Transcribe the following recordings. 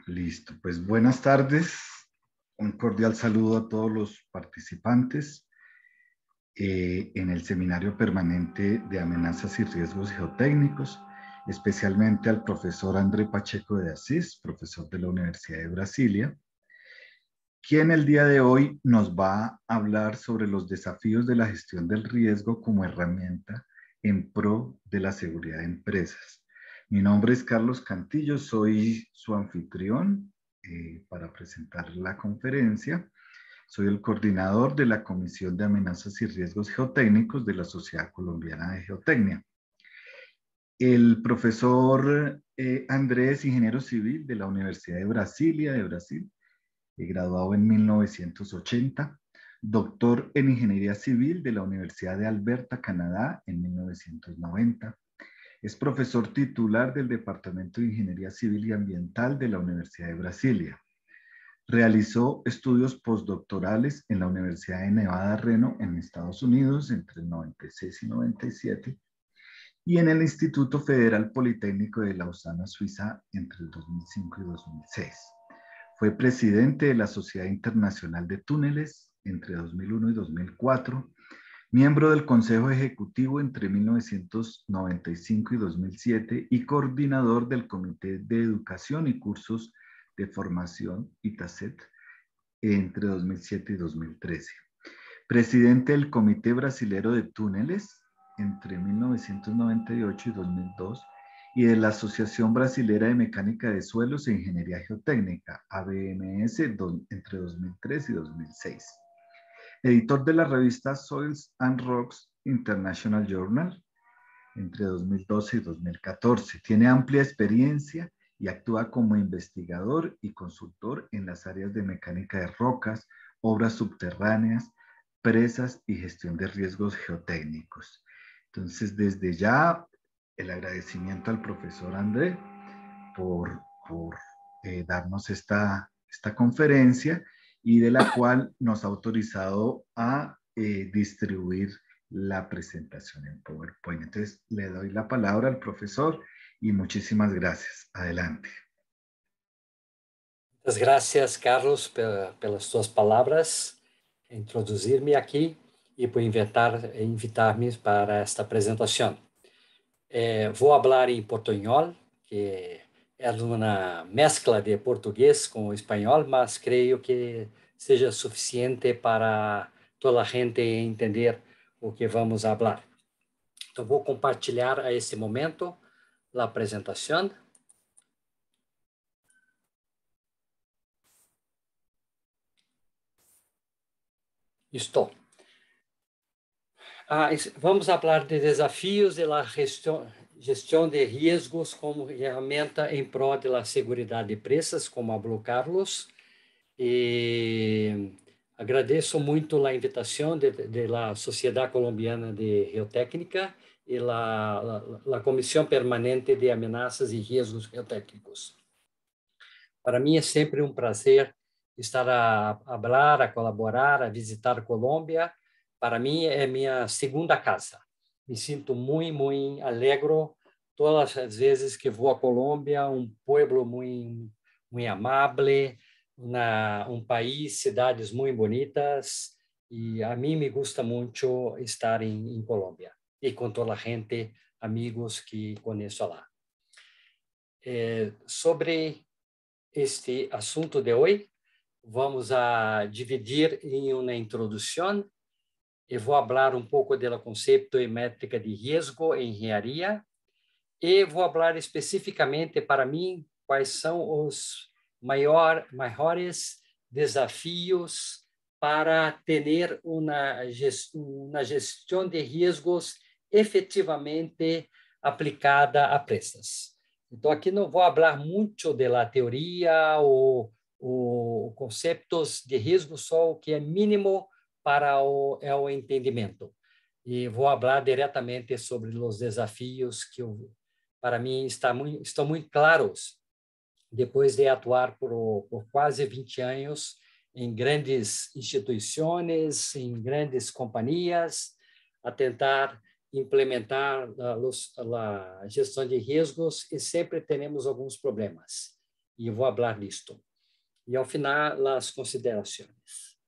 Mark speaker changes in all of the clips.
Speaker 1: Listo, pues buenas tardes. Un cordial saludo a todos los participantes en el seminario permanente de amenazas y riesgos geotécnicos, especialmente al profesor André Pacheco de Asís, profesor de la Universidad de Brasilia, quien el día de hoy nos va a hablar sobre los desafíos de la gestión del riesgo como herramienta en pro de la seguridad de empresas. Mi nombre es Carlos Cantillo, soy su anfitrión para presentar la conferencia. Soy el coordinador de la Comisión de Amenazas y Riesgos Geotécnicos de la Sociedad Colombiana de Geotecnia. El profesor Andrés, ingeniero civil de la Universidad de Brasilia, de Brasil, graduado en 1980, doctor en Ingeniería Civil de la Universidad de Alberta, Canadá, en 1990. Es profesor titular del Departamento de Ingeniería Civil y Ambiental de la Universidad de Brasilia. Realizó estudios postdoctorales en la Universidad de Nevada, Reno, en Estados Unidos, entre el 96 y 97, y en el Instituto Federal Politécnico de Lausana, Suiza, entre el 2005 y 2006. Fue presidente de la Sociedad Internacional de Túneles entre 2001 y 2004, miembro del Consejo Ejecutivo entre 1995 y 2007 y coordinador del Comité de Educación y Cursos de Formación ITACET entre 2007 y 2013. Presidente del Comité Brasilero de Túneles entre 1998 y 2002 y de la Asociación Brasilera de Mecánica de Suelos e Ingeniería Geotécnica, ABMS, entre 2003 y 2006. Editor de la revista Soils and Rocks International Journal entre 2012 y 2014. Tiene amplia experiencia y actúa como investigador y consultor en las áreas de mecánica de rocas, obras subterráneas, presas y gestión de riesgos geotécnicos. Entonces, desde ya, el agradecimiento al profesor André por darnos esta conferencia y de la cual nos ha autorizado a distribuir la presentación en PowerPoint. Entonces, le doy la palabra al profesor y muchísimas gracias. Adelante.
Speaker 2: Muchas gracias, Carlos, pelas suas palavras, introduzir-me aqui e por invitar-me para esta apresentação. Vou falar em portunhol, que é uma mescla de português com espanhol, mas creio que seja suficiente para toda a gente entender o que vamos falar. Então, vou compartilhar a esse momento a apresentação. Estou. Vamos falar de desafios e a gestão de riscos como ferramenta em prol da segurança de empresas, como falou Carlos. E agradeço muito a invitação da Sociedade Colombiana de Geotécnica e a Comissão Permanente de Ameaças e Riscos Geotécnicos. Para mim é sempre um prazer estar a falar, a colaborar, a visitar Colômbia. Para mim é minha segunda casa. Me sinto muito alegre todas as vezes que vou a Colômbia, um povo muito amável, um país, cidades muito bonitas, e a mim me gusta muito estar em Colômbia e com toda a gente, amigos que conheço lá. Sobre este assunto de hoje, vamos a dividir em uma introdução. Eu vou falar um pouco do conceito e métrica de risco em engenharia e vou falar especificamente para mim quais são os maiores desafios para ter uma gestão de riscos efetivamente aplicada a empresas. Então, aqui não vou falar muito da teoria ou conceitos de risco, só o que é mínimo para o entendimento. E vou falar diretamente sobre os desafios que, para mim, estão muito claros depois de atuar por quase 20 anos em grandes instituições, em grandes companhias, a tentar implementar a gestão de riscos e sempre temos alguns problemas. e eu vou falar disto. E, ao final, as considerações.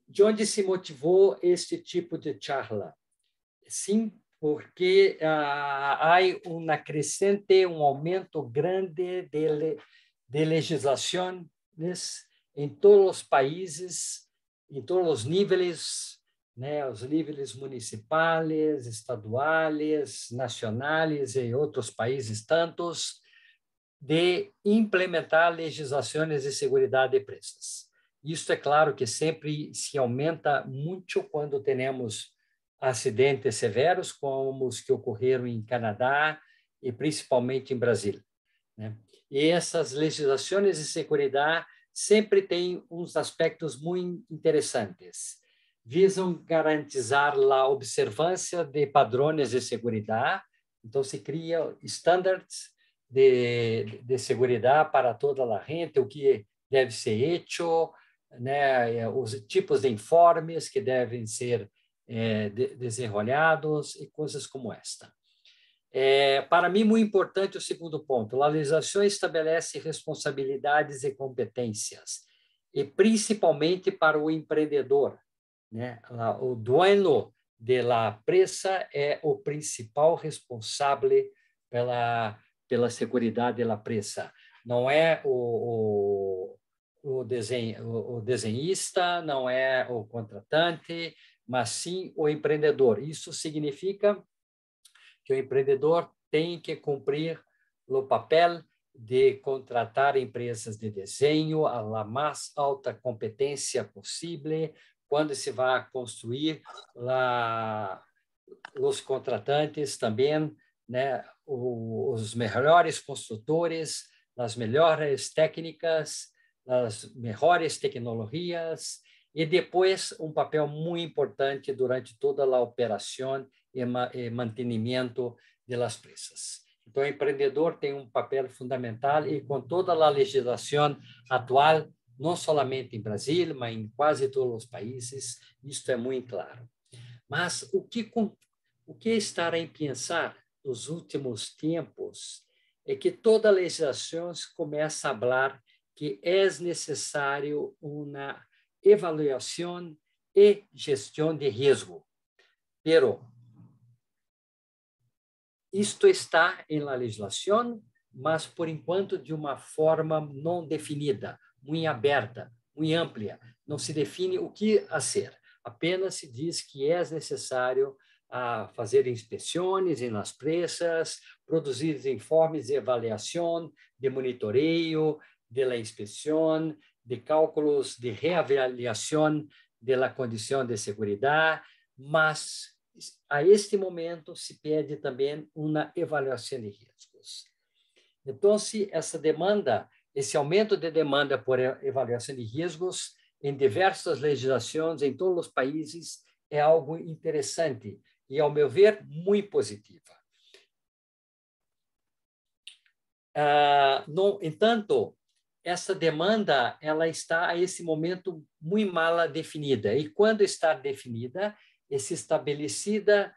Speaker 2: De onde se motivou este tipo de charla? Sim, porque há um aumento grande de legislações em todos os países, em todos os níveis, né, os níveis municipais, estaduais, nacionais e outros países tantos, de implementar legislações de seguridade de empresas. Isso é claro que sempre se aumenta muito quando temos acidentes severos, como os que ocorreram em Canadá e principalmente em Brasil, né? E essas legislações de seguridade sempre têm uns aspectos muito interessantes. Visam garantizar a observância de padrões de seguridade, então se cria estándares de seguridade para toda a gente, o que deve ser feito, né, os tipos de informes que devem ser desenrolados e coisas como esta. Para mim, muito importante o segundo ponto. A legislação estabelece responsabilidades e competências, e principalmente para o empreendedor, né? O dono da empresa é o principal responsável pela segurança da empresa. Não é o desenhista, não é o contratante, mas sim o empreendedor. Isso significa que o empreendedor tem que cumprir o papel de contratar empresas de desenho a mais alta competência possível quando se vai construir os contratantes também, né, os melhores construtores, as melhores técnicas, as melhores tecnologias, e depois um papel muito importante durante toda a operação e mantenimento das empresas. Então, o empreendedor tem um papel fundamental e com toda a legislação atual, não somente em Brasil, mas em quase todos os países, isto é muito claro. Mas o que está em pensar nos últimos tempos é que toda a legislação começa a falar que é necessário uma avaliação e gestão de risco. Pero isto está em la legislação, mas, por enquanto, de uma forma não definida, muito aberta, muito ampla. Não se define o que fazer. Apenas se diz que é necessário fazer inspeções nas empresas, produzir informes de avaliação, de monitoreio, de inspeção, de cálculos de reavaliação da condição de segurança, mas a este momento se pede também uma avaliação de riscos. Então, essa demanda, esse aumento de demanda por avaliação de riscos em diversas legislações em todos os países é algo interessante e, ao meu ver, muito positiva. No entanto, essa demanda ela está a esse momento muito mal definida, e quando está definida, se estabelecida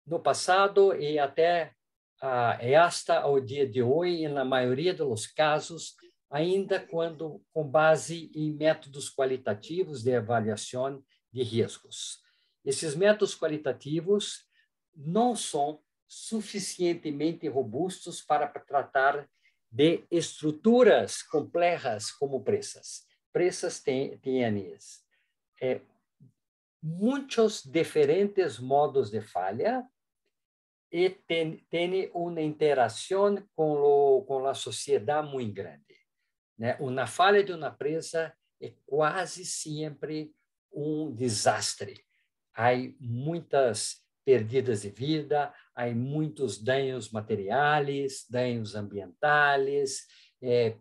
Speaker 2: no passado e até hasta o dia de hoje, na maioria dos casos, ainda quando com base em métodos qualitativos de avaliação de riscos. Esses métodos qualitativos não são suficientemente robustos para tratar de estruturas complexas como empresas. Empresas têm muitos diferentes modos de falha e tem uma interação com a sociedade muito grande, né? Uma falha de uma empresa é quase sempre um desastre. Há muitas perdas de vida, há muitos danos materiais, danos ambientais,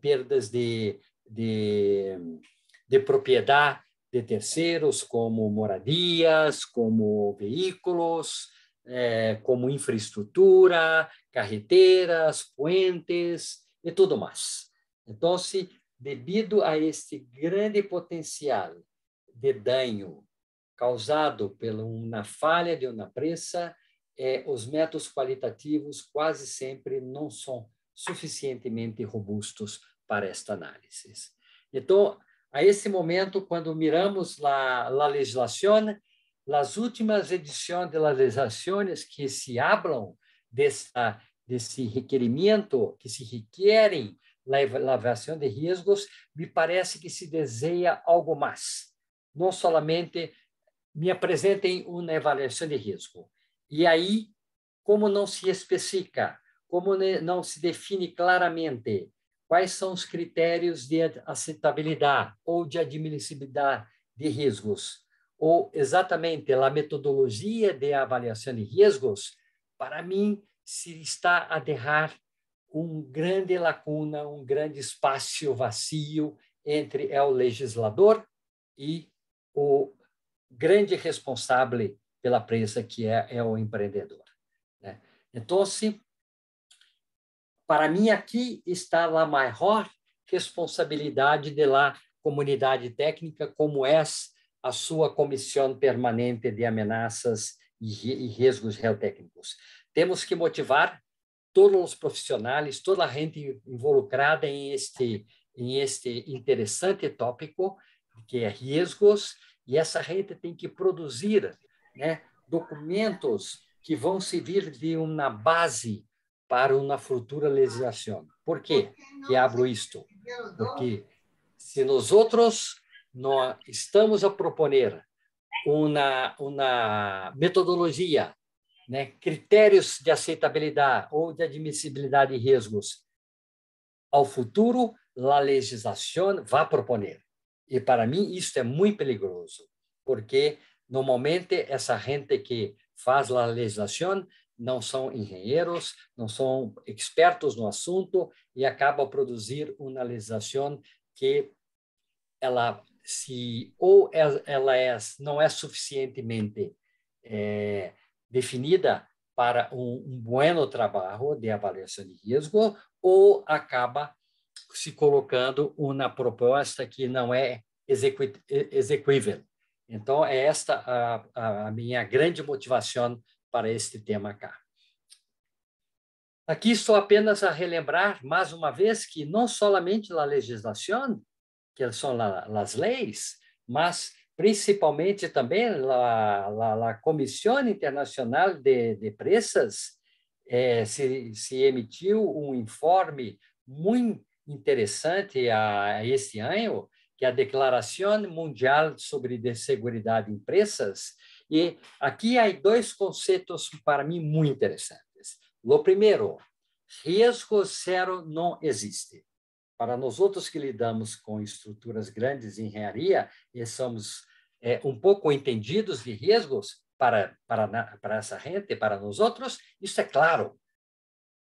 Speaker 2: perdas de propriedade de terceiros, como moradias, como veículos, como infraestrutura, carreteras, puentes e tudo mais. Então, devido a este grande potencial de dano causado por uma falha de uma empresa, os métodos qualitativos quase sempre não são suficientemente robustos para esta análise. Então, a esse momento, quando miramos a legislação, as últimas edições de legislações que se hablam desse requerimento, que se requerem a avaliação de riscos, me parece que se deseja algo mais. Não somente me apresentem uma avaliação de risco. E aí, como não se especifica, como não se define claramente quais são os critérios de aceitabilidade ou de admissibilidade de riscos, ou exatamente a metodologia de avaliação de riscos, para mim, se está a deixar grande lacuna, grande espaço vazio entre o legislador e o grande responsável pela empresa, que é o empreendedor. Né? Então, para mim, aqui está a maior responsabilidade da comunidade técnica, como é a sua comissão permanente de ameaças e riscos geotécnicos. Temos que motivar todos os profissionais, toda a gente involucrada em este interessante tópico, que é riscos, e essa gente tem que produzir, né, documentos que vão servir de uma base para uma futura legislação. Por quê que abro isto? Porque se nós outros não estamos a proponer uma metodologia, né, critérios de aceitabilidade ou de admissibilidade de riscos, ao futuro, a legislação vai proponer. E, para mim, isso é muito perigoso, porque, normalmente, essa gente que faz a legislação não são engenheiros, não são expertos no assunto e acaba a produzir uma legislação que ela não é suficientemente definida para um bom trabalho de avaliação de risco, ou acaba se colocando uma proposta que não é execuível. Então, é esta a minha grande motivação para este tema cá. Aqui estou apenas a relembrar, mais uma vez, que não somente a legislação, que são as leis, mas principalmente também a Comissão Internacional de Preços se emitiu um informe muito interessante este ano, que é a Declaração Mundial sobre Seguridade em Empresas, e aqui há dois conceitos para mim muito interessantes. O primeiro, risco zero não existe. Para nós outros que lidamos com estruturas grandes em engenharia e somos um pouco entendidos de riscos para essa gente, para nós outros, isso é claro,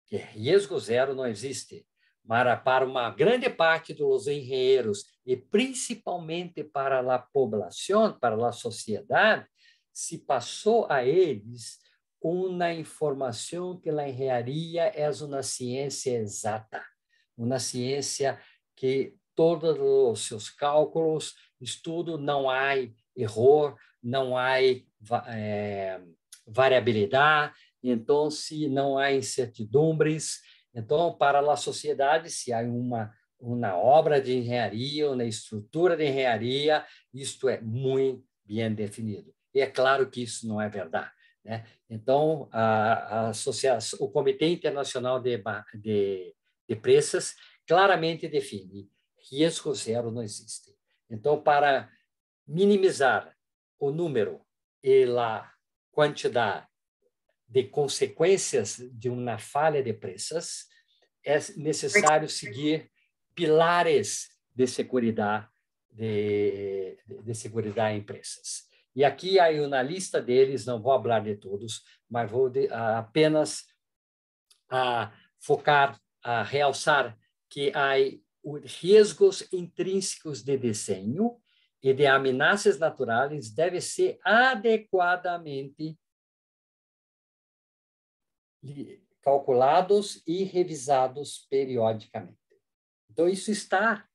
Speaker 2: que risco zero não existe. Mas para uma grande parte dos engenheiros e principalmente para a população, para a sociedade, se passou a eles uma informação que a engenharia é uma ciência exata, uma ciência que todos os seus cálculos, estudo, não há erro, não há variabilidade, então, se não há incertidumbres, então, para a sociedade, se há uma obra de engenharia, uma estrutura de engenharia, isto é muito bem definido. E é claro que isso não é verdade, né? Então, o Comitê Internacional de Preços claramente define: risco zero não existe. Então, para minimizar o número e a quantidade de consequências de uma falha de preços, é necessário seguir pilares de segurança em empresas. E aqui há uma lista deles, não vou falar de todos, mas vou apenas focar, realçar que há riscos intrínsecos de desenho e de ameaças naturais devem ser adequadamente calculados e revisados periodicamente. Então, isso está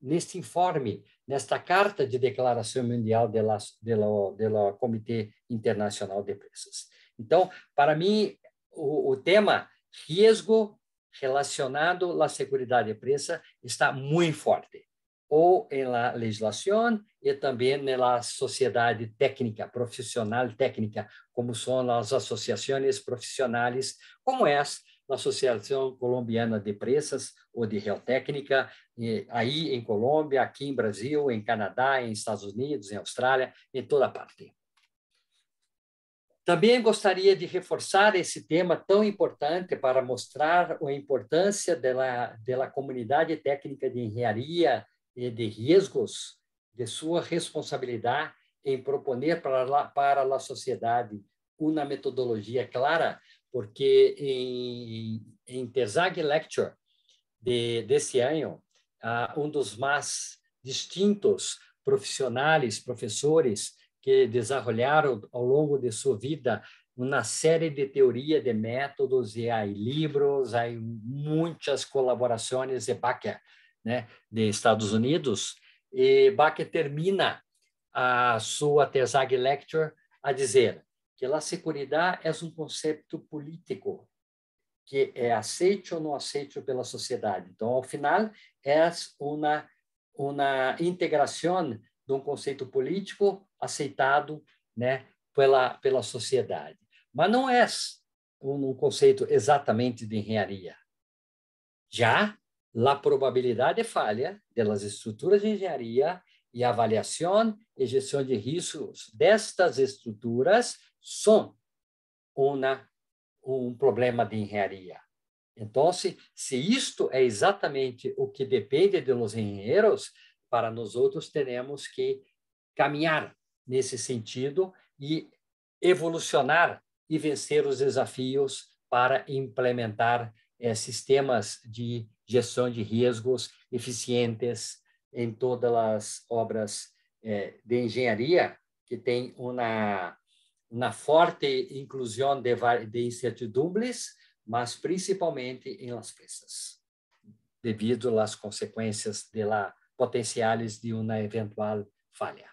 Speaker 2: neste informe, nesta Carta de Declaração Mundial do Comitê Internacional de Preços. Então, para mim, o tema risco relacionado à segurança de empresa está muito forte, ou na legislação e também na sociedade técnica, profissional técnica, como são as associações profissionais, como é a Associação Colombiana de Empresas ou de Geotécnica, aí em Colômbia, aqui em Brasil, em Canadá, em Estados Unidos, em Austrália, em toda parte. Também gostaria de reforçar esse tema tão importante para mostrar a importância da comunidade técnica de engenharia e de riscos, de sua responsabilidade em proponer para a sociedade uma metodologia clara, porque em TESAG Lecture desse ano, dos mais distintos professores que desenvolveram ao longo de sua vida uma série de teoria de métodos, e há livros, há muitas colaborações de Baker, né, de Estados Unidos, e Baker termina a sua TESAG Lecture a dizer que a segurança é um conceito político que é aceito ou não aceito pela sociedade. Então, ao final, é uma integração de um conceito político aceitado, né, pela sociedade. Mas não é um conceito exatamente de engenharia. Já a probabilidade de falha das estruturas de engenharia e avaliação e gestão de riscos destas estruturas são um problema de engenharia. Então, se isto é exatamente o que depende dos engenheiros, para nós outros teremos que caminhar nesse sentido e evolucionar e vencer os desafios para implementar sistemas de gestão de riscos eficientes em todas as obras de engenharia que tem uma forte inclusão de incertidumbres, mas principalmente em las peças, devido às consequências potenciais de uma eventual falha.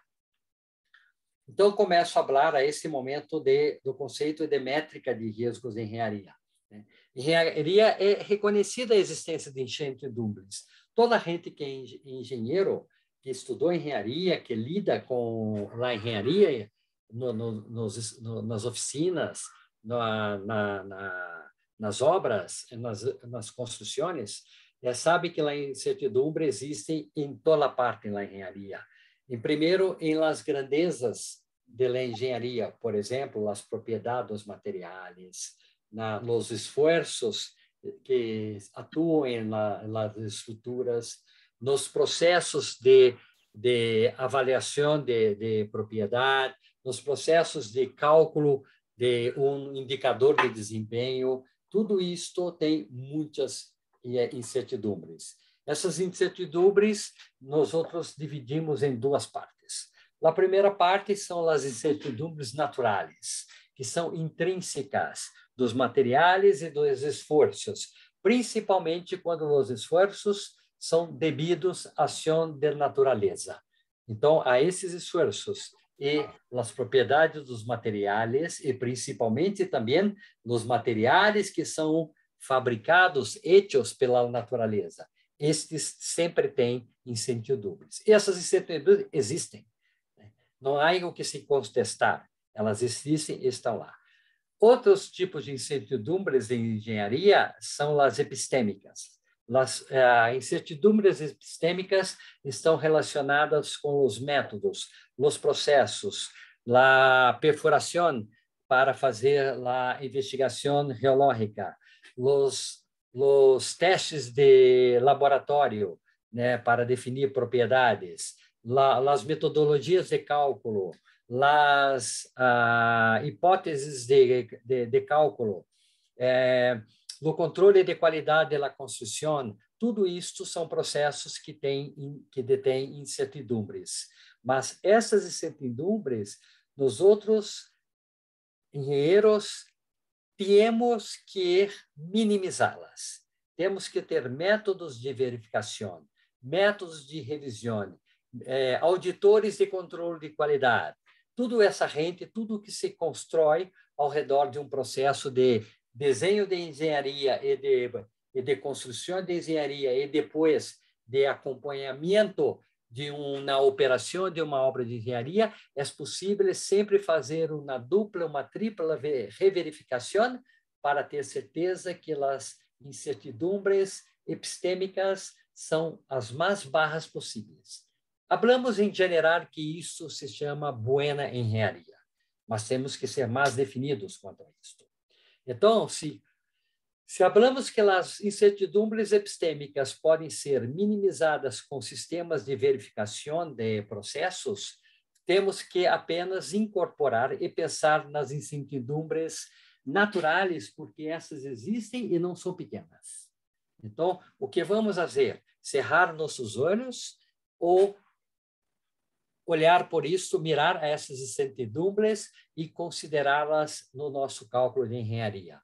Speaker 2: Então, começo a falar a esse momento do conceito de métrica de riscos em engenharia. Engenharia é reconhecida a existência de incertidumbres. Toda gente que é engenheiro, que estudou engenharia, que lida com a engenharia, nas oficinas, nas obras, nas construções, sabe que a incertidumbre existe em toda parte na engenharia. Em primeiro, em las grandezas da engenharia, por exemplo, as propriedades dos materiais, nos esforços que atuam nas estruturas, nos processos de avaliação de propriedade, nos processos de cálculo de um indicador de desempenho. Tudo isto tem muitas incertidumbres. Essas incertidumbres nós outros dividimos em duas partes. A primeira parte são as incertidumbres naturais, que são intrínsecas dos materiais e dos esforços, principalmente quando os esforços são devidos à ação da natureza. Então, a esses esforços e as propriedades dos materiais, e principalmente também os materiais que são fabricados, hechos pela natureza. Estes sempre têm incertidumbres. E essas incertidumbres existem. Não há o que se contestar. Elas existem e estão lá. Outros tipos de incertidumbres em engenharia são as epistêmicas. As incertidumbres epistêmicas estão relacionadas com os métodos, os processos, a perfuração para fazer a investigação geológica, os testes de laboratório, né, para definir propriedades, as metodologias de cálculo, as hipóteses de cálculo, no controle de qualidade da construção. Tudo isto são processos que detêm incertidumbres. Mas essas incertidumbres, nós outros engenheiros temos que minimizá-las. Temos que ter métodos de verificação, métodos de revisão, auditores de controle de qualidade. Tudo essa gente, tudo que se constrói ao redor de um processo de desenho de engenharia e de construção de engenharia e depois de acompanhamento na operação de uma obra de engenharia, é possível sempre fazer uma dupla, uma tripla reverificação para ter certeza que as incertidumbres epistêmicas são as mais baixas possíveis. Hablamos em geral que isso se chama buena engenharia, mas temos que ser mais definidos quanto a isto. Então, se hablamos que as incertidumbres epistêmicas podem ser minimizadas com sistemas de verificação de processos, temos que apenas incorporar e pensar nas incertidumbres naturais, porque essas existem e não são pequenas. Então, o que vamos fazer? Cerrar nossos olhos ou olhar por isso, mirar essas incertidumbres e considerá-las no nosso cálculo de engenharia.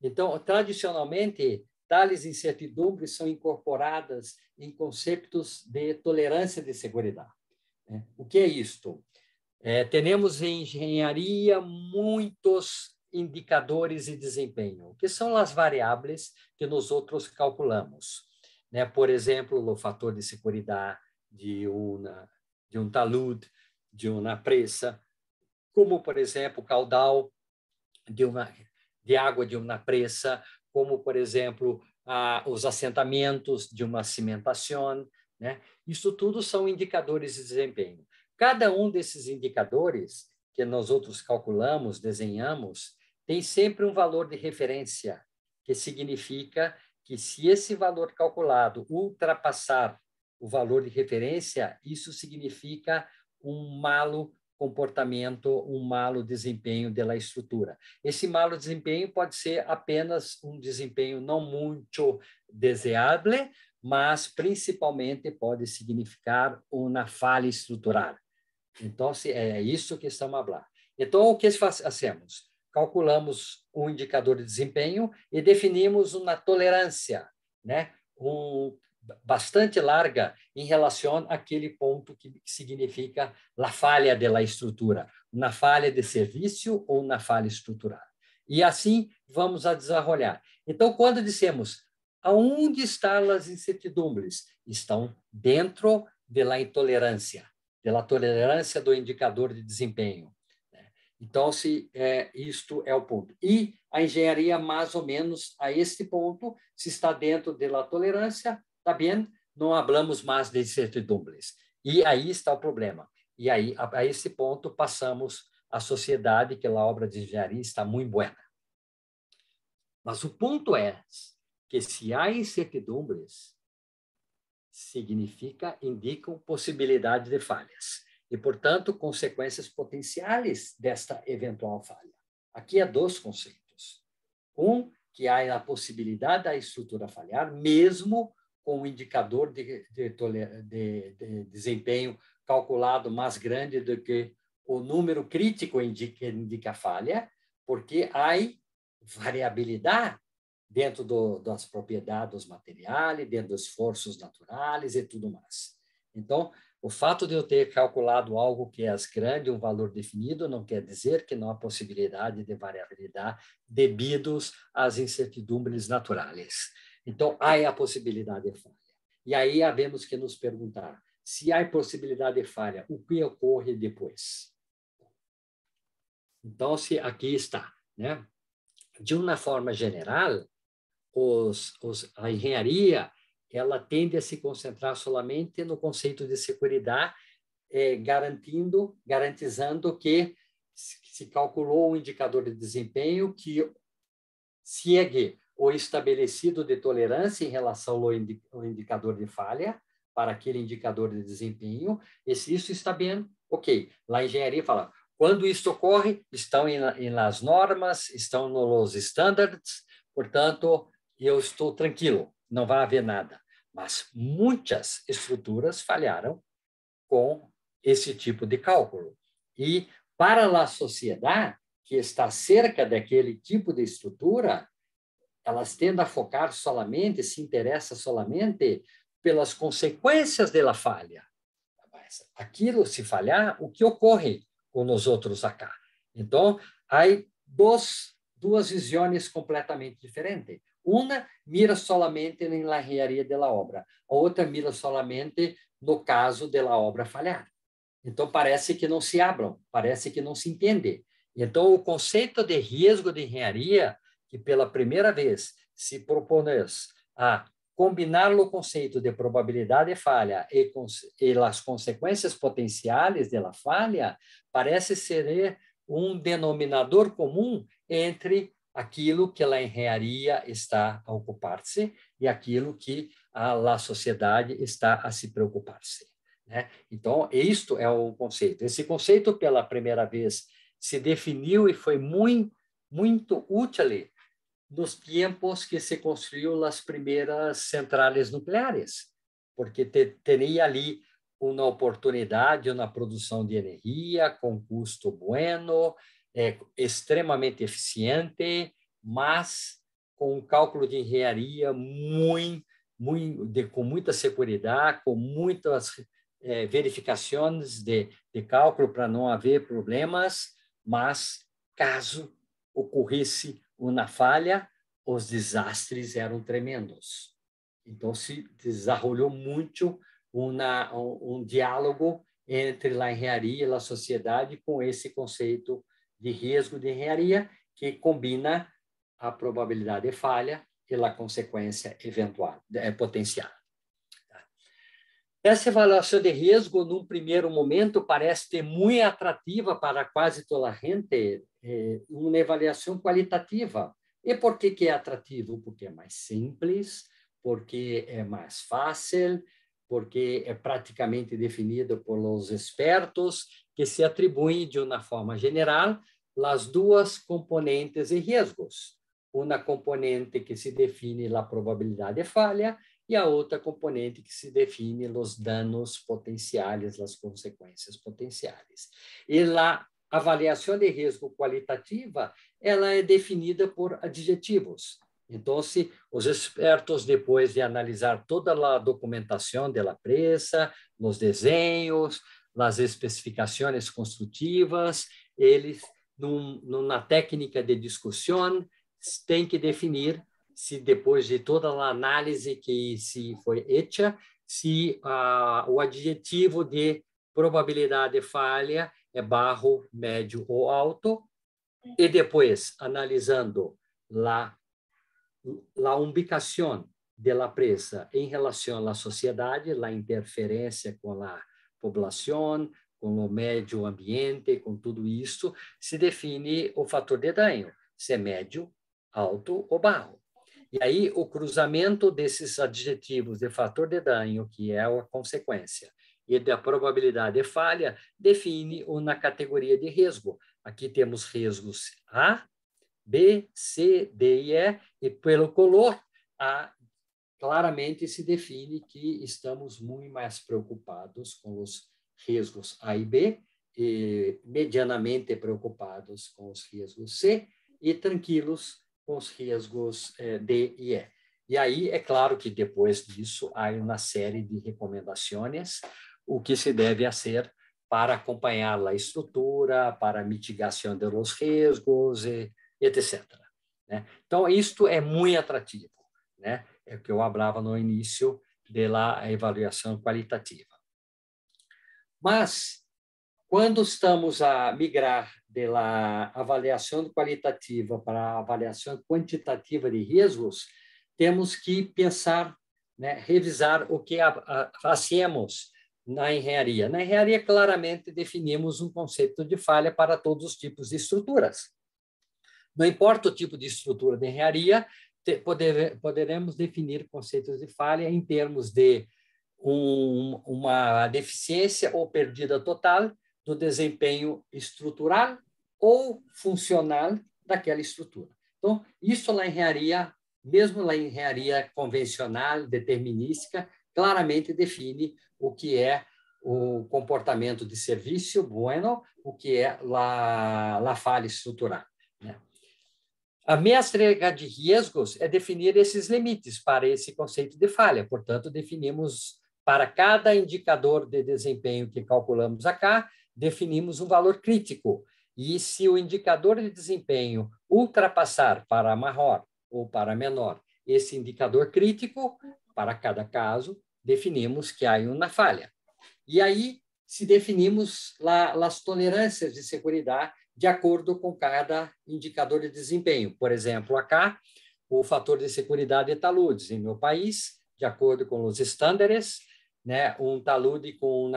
Speaker 2: Então, tradicionalmente, tais incertidumbres são incorporadas em conceitos de tolerância de segurança. O que é isto? Temos em engenharia muitos indicadores de desempenho, que são as variáveis que nós outros calculamos. Por exemplo, o fator de segurança de um talud, de uma presa, como, por exemplo, o caudal de água de uma presa, como, por exemplo, os assentamentos de uma cimentação. Isso tudo são indicadores de desempenho. Cada um desses indicadores que nós outros calculamos, desenhamos, tem sempre um valor de referência, que significa que se esse valor calculado ultrapassar o valor de referência, isso significa um malo comportamento, um malo desempenho da estrutura. Esse malo desempenho pode ser apenas um desempenho não muito desejável, mas principalmente pode significar uma falha estrutural. Então, é isso que estamos a falar. Então, o que fazemos? Calculamos um indicador de desempenho e definimos uma tolerância, bastante larga em relação àquele ponto que significa a falha da estrutura, uma falha de serviço ou uma falha estrutural. E assim vamos a desenvolver. Então, quando dissemos aonde estão as incertidumbres? Estão dentro da intolerância, da tolerância do indicador de desempenho. Então, isto é o ponto. E a engenharia, mais ou menos a este ponto, se está dentro da tolerância, está bem? Não falamos mais de incertidumbres. E aí está o problema. E aí, a esse ponto, passamos à sociedade que a obra de engenharia está muito boa. Mas o ponto é que se há incertidumbres, indicam possibilidade de falhas. E, portanto, consequências potenciais desta eventual falha. Aqui há dois conceitos. Um, que há a possibilidade da estrutura falhar, mesmo com um indicador de desempenho calculado mais grande do que o número crítico indica falha, porque há variabilidade dentro das propriedades dos materiais, dentro dos esforços naturais e tudo mais. Então, o fato de eu ter calculado algo que é grande, um valor definido, não quer dizer que não há possibilidade de variabilidade devidos às incertidumbres naturais. Então, há a possibilidade de falha. E aí, havemos que nos perguntar, se há possibilidade de falha, o que ocorre depois? Então, aqui está. De uma forma geral, a engenharia ela tende a se concentrar somente no conceito de segurança, garantizando que se calculou um indicador de desempenho que segue o estabelecido de tolerância em relação ao indicador de falha para aquele indicador de desempenho, e se isso está bem, ok. Lá a engenharia fala, quando isso ocorre, estão nas normas, estão nos estándares, portanto, eu estou tranquilo, não vai haver nada. Mas muitas estruturas falharam com esse tipo de cálculo. E para a sociedade que está cerca daquele tipo de estrutura, elas tendem a focar solamente, se interessa solamente pelas consequências da falha. Mas aquilo, se falhar, o que ocorre com os outros acá? Então, há duas duas visões completamente diferentes. Uma mira solamente na engenharia da obra, a outra mira solamente no caso da obra falhar. Então, parece que não se hablam, parece que não se entende. Então, o conceito de risco de engenharia, que pela primeira vez se propõe a combinar o conceito de probabilidade de falha e as consequências potenciais da falha, parece ser um denominador comum entre aquilo que a engenharia está a ocupar-se e aquilo que a sociedade está a se preocupar-se. Né? Então, isto é o conceito. Esse conceito, pela primeira vez, se definiu e foi muito útil nos tempos que se construiu as primeiras centrais nucleares, porque teria ali uma oportunidade na produção de energia com custo bueno, extremamente eficiente, mas com um cálculo de engenharia com muita segurança, com muitas verificações de cálculo para não haver problemas, mas caso ocorresse uma falha, os desastres eram tremendos. Então, se desenvolveu muito um diálogo entre a engenharia e a sociedade com esse conceito de risco de engenharia, que combina a probabilidade de falha e a consequência eventual, potencial. Essa avaliação de risco, num primeiro momento, parece ter muito atrativa para quase toda a gente, uma avaliação qualitativa. E por que é atrativo? Porque é mais simples, porque é mais fácil, porque é praticamente definido por os expertos, que se atribuem, de uma forma geral, as duas componentes de riscos. Uma componente que se define a probabilidade de falha e a outra componente que se define os danos potenciais, as consequências potenciais. E a avaliação de risco qualitativa, ela é definida por adjetivos. Então, os expertos, depois de analisar toda a documentação da empresa, os desenhos, as especificações construtivas, eles, numa técnica de discussão, têm que definir se depois de toda a análise que se foi feita, se o adjetivo de probabilidade de falha é baixo, médio ou alto, e depois, analisando a ubicação da empresa em relação à sociedade, a interferência com a população, com o meio ambiente, com tudo isso, se define o fator de dano, se é médio, alto ou baixo. E aí, o cruzamento desses adjetivos de fator de dano, que é a consequência, e da probabilidade de falha, define uma categoria de risco. Aqui temos riscos A, B, C, D e E, e pelo color, claramente se define que estamos muito mais preocupados com os riscos A e B, e medianamente preocupados com os riscos C, e tranquilos com os riscos D e E. E aí, é claro que depois disso, há uma série de recomendações, o que se deve fazer para acompanhar a estrutura, para a mitigação dos riscos, etc. Então, isto é muito atrativo, né? É o que eu falava no início da avaliação qualitativa. Mas, quando estamos a migrar da avaliação qualitativa para a avaliação quantitativa de riscos, temos que pensar, né, revisar o que fazemos na engenharia. Na engenharia, claramente, definimos um conceito de falha para todos os tipos de estruturas. Não importa o tipo de estrutura de engenharia, poderemos definir conceitos de falha em termos de uma deficiência ou perdida total do desempenho estrutural ou funcional daquela estrutura. Então, isso na engenharia, mesmo na engenharia convencional, determinística, claramente define o que é o comportamento de serviço bueno, o que é a falha estrutural. Né? A métrica de riscos é definir esses limites para esse conceito de falha. Portanto, definimos para cada indicador de desempenho que calculamos acá, definimos um valor crítico. E se o indicador de desempenho ultrapassar para maior ou para menor esse indicador crítico, para cada caso, definimos que há uma falha. E aí, se definimos as tolerâncias de segurança de acordo com cada indicador de desempenho. Por exemplo, acá, o fator de segurança de taludes. Em meu país, de acordo com os estándares, né, um talude com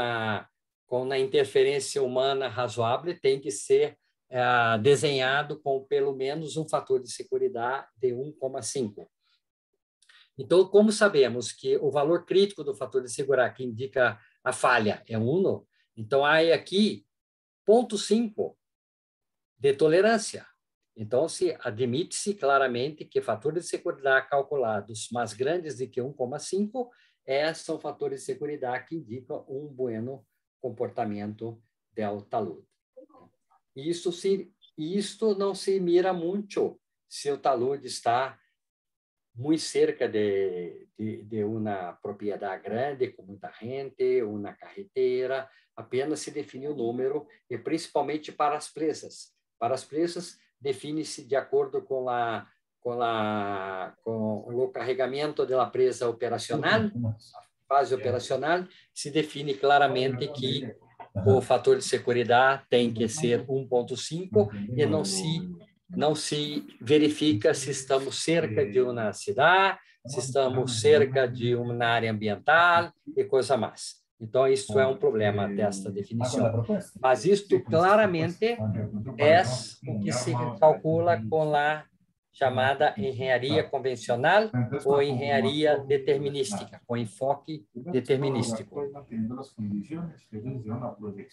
Speaker 2: uma interferência humana razoável tem que ser desenhado com pelo menos um fator de segurança de 1,5. Então, como sabemos que o valor crítico do fator de segurança que indica a falha é 1, então há aqui 0,5 de tolerância. Então, se admite-se claramente que fatores de segurança calculados mais grandes do que 1,5 são fatores de segurança que indicam um bom comportamento do talude. Isto não se mira muito se o talude está muito cerca de uma propriedade grande, com muita gente, uma carretera, apenas se define o número, e principalmente para as presas. Para as presas, define-se de acordo com o carregamento da presa operacional, a fase operacional, se define claramente que o fator de segurança tem que ser 1,5 e não se verifica se estamos cerca de uma cidade, se estamos cerca de uma área ambiental e coisa mais. Então, isso é um problema desta definição. Mas isto claramente é o que se calcula com a chamada engenharia convencional ou engenharia determinística, com enfoque determinístico.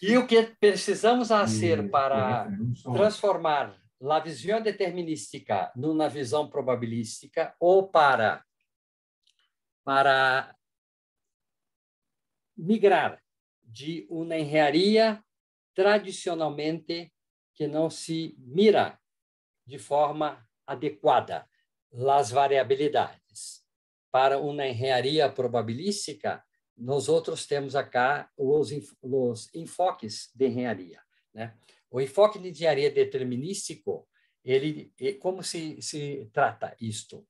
Speaker 2: E o que precisamos fazer para transformar a visão determinística numa visão probabilística ou para migrar de uma engenharia tradicionalmente que não se mira de forma adequada as variabilidades para uma engenharia probabilística, nós outros temos acá os enfoques de engenharia, né? O enfoque de engenharia determinístico, como se trata isto?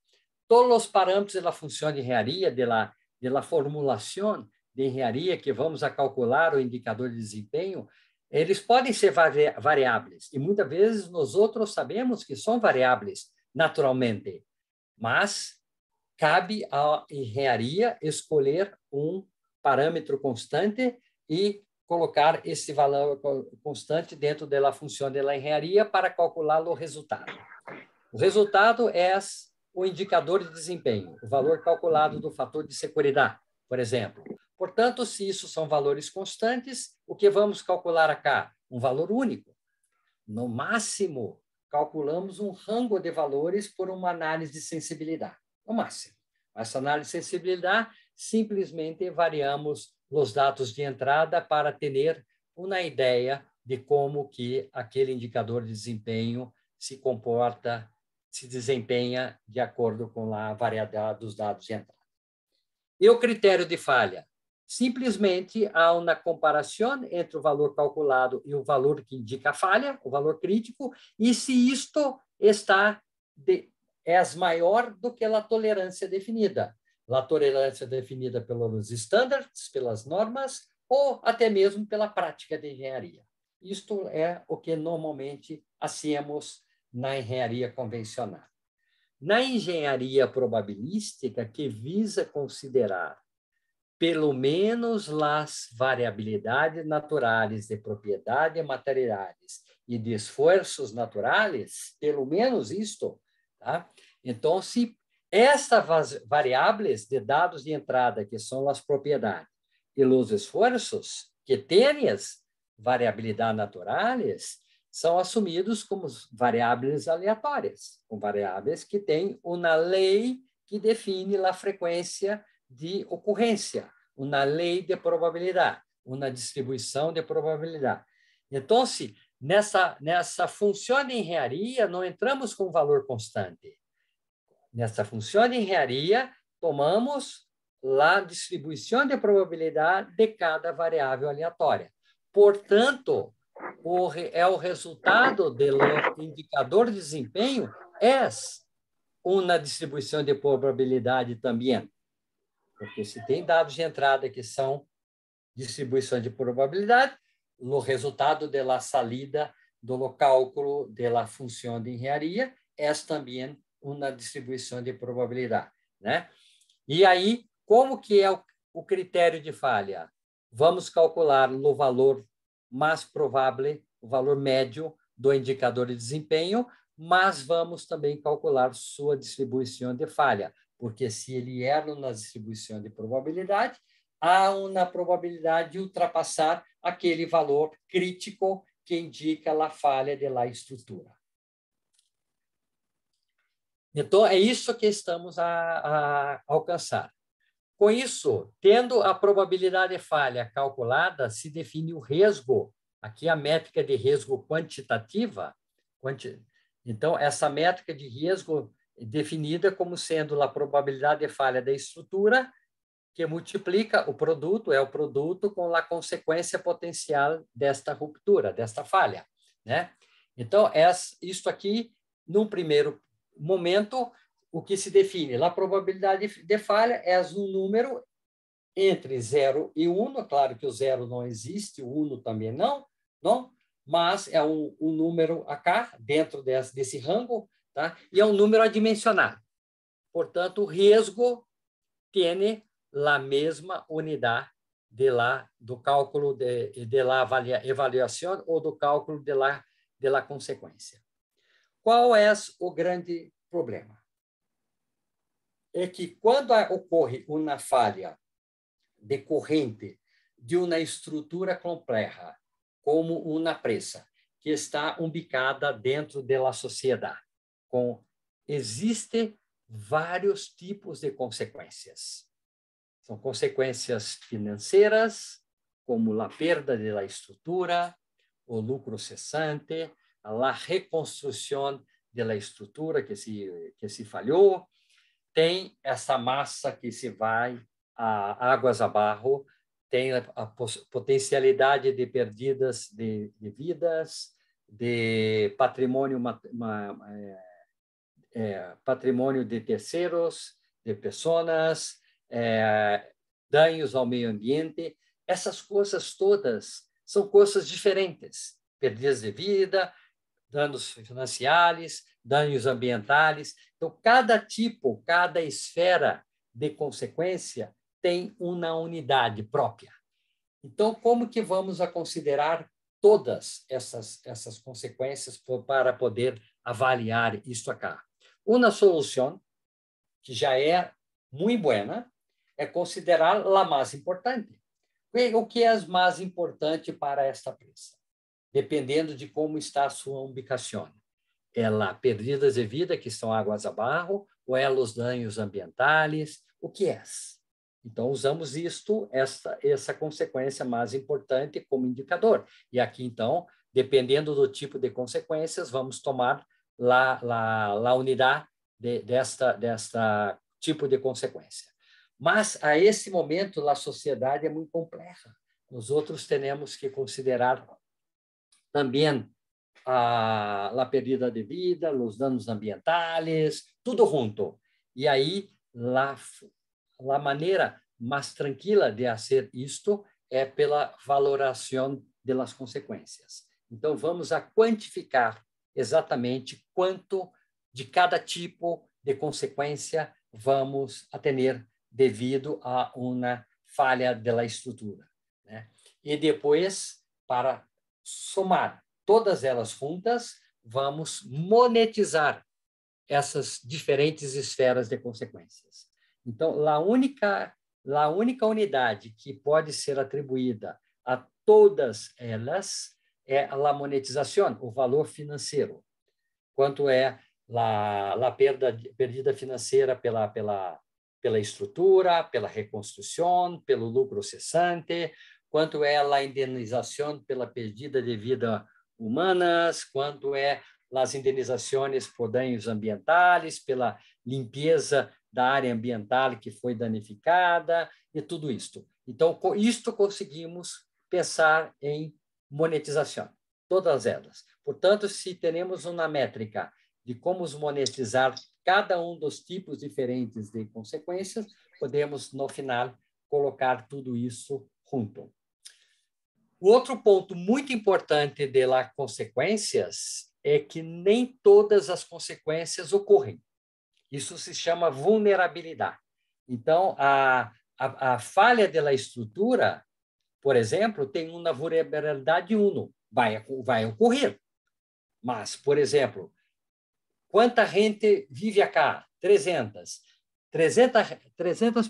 Speaker 2: Todos os parâmetros da função de engenharia, da formulação de engenharia que vamos a calcular o indicador de desempenho, eles podem ser variáveis, e muitas vezes nós outros sabemos que são variáveis naturalmente, mas cabe à engenharia escolher um parâmetro constante e colocar esse valor constante dentro da função da engenharia para calcular o resultado. O resultado é o indicador de desempenho, o valor calculado do fator de segurança, por exemplo. Portanto, se isso são valores constantes, o que vamos calcular acá? Um valor único. No máximo, calculamos um rango de valores por uma análise de sensibilidade. No máximo. Essa análise de sensibilidade, simplesmente variamos os dados de entrada para ter uma ideia de como que aquele indicador de desempenho se comporta, se desempenha de acordo com a variedade dos dados de entrada. E o critério de falha? Simplesmente há uma comparação entre o valor calculado e o valor que indica a falha, o valor crítico, e se isto é maior do que a tolerância definida. A tolerância definida pelos estándares, pelas normas, ou até mesmo pela prática de engenharia. Isto é o que normalmente hacemos na engenharia convencional. Na engenharia probabilística, que visa considerar pelo menos as variabilidades naturais de propriedades materiais e de esforços naturais, pelo menos isto, tá? Então, se estas variáveis de dados de entrada, que são as propriedades, e os esforços, que têm as variabilidades naturais, são assumidos como variáveis aleatórias, com variáveis que têm uma lei que define a frequência de ocorrência, uma lei de probabilidade, uma distribuição de probabilidade. Então, nessa função de engenharia, não entramos com valor constante. Nessa função de engenharia, tomamos a distribuição de probabilidade de cada variável aleatória. Portanto, é o resultado do indicador de desempenho, é uma distribuição de probabilidade também. Porque se tem dados de entrada que são distribuição de probabilidade, no resultado da salida do cálculo da função de engenharia, é também uma distribuição de probabilidade, né? E aí, como que é o critério de falha? Vamos calcular o valor mais provável, o valor médio do indicador de desempenho, mas vamos também calcular sua distribuição de falha, porque se ele erra na distribuição de probabilidade, há uma probabilidade de ultrapassar aquele valor crítico que indica a falha da estrutura. Então, é isso que estamos a alcançar. Com isso, tendo a probabilidade de falha calculada, se define o risco, aqui a métrica de risco quantitativa. Então, essa métrica de risco é definida como sendo a probabilidade de falha da estrutura, que multiplica o produto com a consequência potencial desta ruptura, desta falha, né? Então, isto aqui, num primeiro momento, o que se define? A probabilidade de falha é um número entre 0 e 1. Claro que o 0 não existe, o 1 também não, mas é um número acá, dentro desse rango, tá? E é um número adimensionado. Portanto, o risco tem a mesma unidade do cálculo de la avaliação ou do cálculo de la consequência. Qual é o grande problema? É que quando ocorre uma falha decorrente de uma estrutura complexa, como uma presa, que está ubicada dentro da sociedade, existem vários tipos de consequências. São consequências financeiras, como a perda da estrutura, o lucro cessante, a reconstrução da estrutura que se falhou, tem essa massa que se vai a águas abaixo, tem a potencialidade de perdas de vidas, de patrimônio, patrimônio de terceiros, de pessoas, danos ao meio ambiente. Essas coisas todas são coisas diferentes. Perdas de vida, danos financeiros, danos ambientais. Então, cada tipo, cada esfera de consequência tem uma unidade própria. Então, como que vamos a considerar todas essas consequências para poder avaliar isso acá? Uma solução, que já é muito boa, é considerar a mais importante. O que é mais importante para esta presa? Dependendo de como está a sua ubicação. Ela perdas de vida, que estão águas abaixo, ou ela os danos ambientais, o que é? Então, usamos essa consequência mais importante como indicador. E aqui, então, dependendo do tipo de consequências, vamos tomar a unidade desta tipo de consequência. Mas, a esse momento, a sociedade é muito complexa. Nós outros temos que considerar também a perda de vida, os danos ambientais, tudo junto. E aí, a maneira mais tranquila de fazer isto é pela valoração das consequências. Então, vamos a quantificar exatamente quanto de cada tipo de consequência vamos a ter devido a uma falha da estrutura, né? E depois, para somar todas elas juntas, vamos monetizar essas diferentes esferas de consequências. Então, a única unidade que pode ser atribuída a todas elas é a monetização, o valor financeiro. Quanto é a perdida financeira pela estrutura, pela reconstrução, pelo lucro cessante, quanto é a indenização pela perdida de vida humanas, quanto é as indenizações por danos ambientais, pela limpeza da área ambiental que foi danificada, e tudo isto. Então, com isto conseguimos pensar em monetização. todas elas. Portanto, se temos uma métrica de como monetizar cada um dos tipos diferentes de consequências, podemos, no final, colocar tudo isso junto. O outro ponto muito importante de las consequências é que nem todas as consequências ocorrem. Isso se chama vulnerabilidade. Então, a falha da estrutura, por exemplo, tem uma vulnerabilidade 1, vai ocorrer. Mas, por exemplo, quanta gente vive acá? 300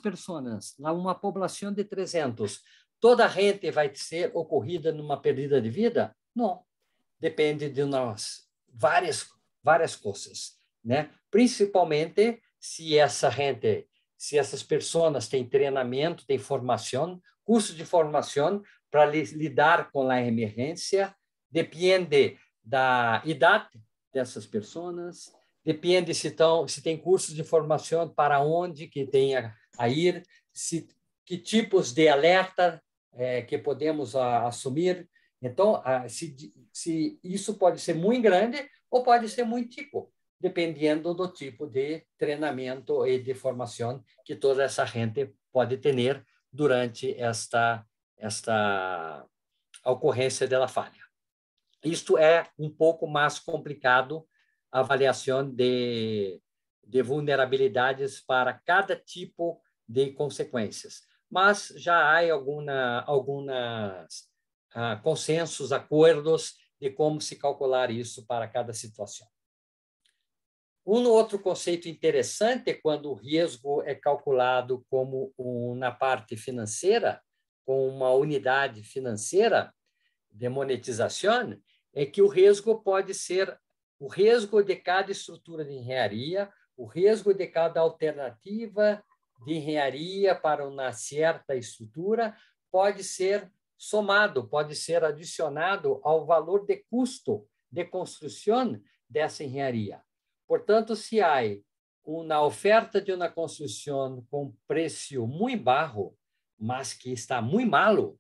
Speaker 2: pessoas, uma população de 300. Toda a gente vai ser ocorrida numa perda de vida? Não. Depende de nós várias coisas, né? Principalmente se essas pessoas têm treinamento, têm formação, curso de formação para lidar com a emergência, depende da idade dessas pessoas, depende se tem cursos de formação para onde que tenha a ir, que tipos de alerta que podemos assumir. Então, se isso pode ser muito grande ou pode ser muito chico, dependendo do tipo de treinamento e de formação que toda essa gente pode ter durante esta ocorrência da falha. Isto é um pouco mais complicado, a avaliação de vulnerabilidades para cada tipo de consequências. Mas já há alguns consensos, acordos de como se calcular isso para cada situação. Outro conceito interessante é quando o risco é calculado como na parte financeira, com uma unidade financeira de monetização, é que o risco pode ser o risco de cada estrutura de engenharia, o risco de cada alternativa de engenharia para uma certa estrutura pode ser somado, pode ser adicionado ao valor de custo de construção dessa engenharia. Portanto, se há uma oferta de uma construção com preço muito baixo, mas que está muito malo,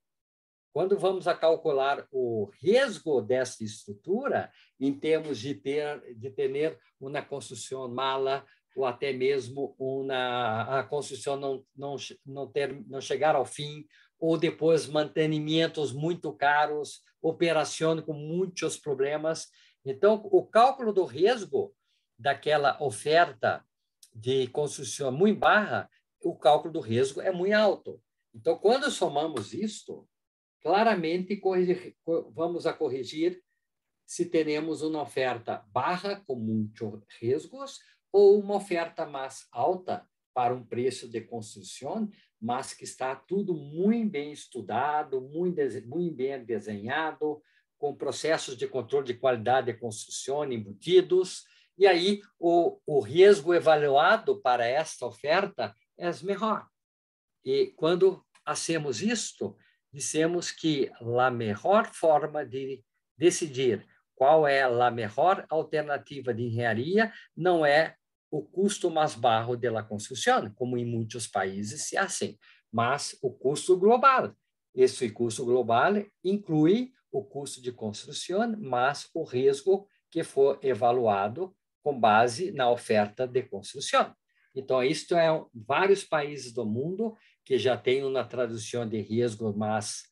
Speaker 2: quando vamos a calcular o risco dessa estrutura, em termos de ter uma construção mala, ou até mesmo a construção não chegar ao fim, ou depois mantenimentos muito caros, operação com muitos problemas. Então, o cálculo do risco daquela oferta de construção muito baixa, o cálculo do risco é muito alto. Então, quando somamos isto, claramente vamos a corrigir se temos uma oferta baixa com muitos riscos ou uma oferta mais alta para um preço de construção, mas que está tudo muito bem estudado, muito bem desenhado, com processos de controle de qualidade de construção embutidos, e aí o risco avaliado para esta oferta é melhor. E quando hacemos isto, dissemos que a melhor forma de decidir qual é a melhor alternativa de engenharia não é o custo mais baixo da construção, como em muitos países se assim, mas o custo global. Esse custo global inclui o custo de construção, mas o risco que for avaliado com base na oferta de construção. Então, isto é vários países do mundo que já têm uma tradução de risco mais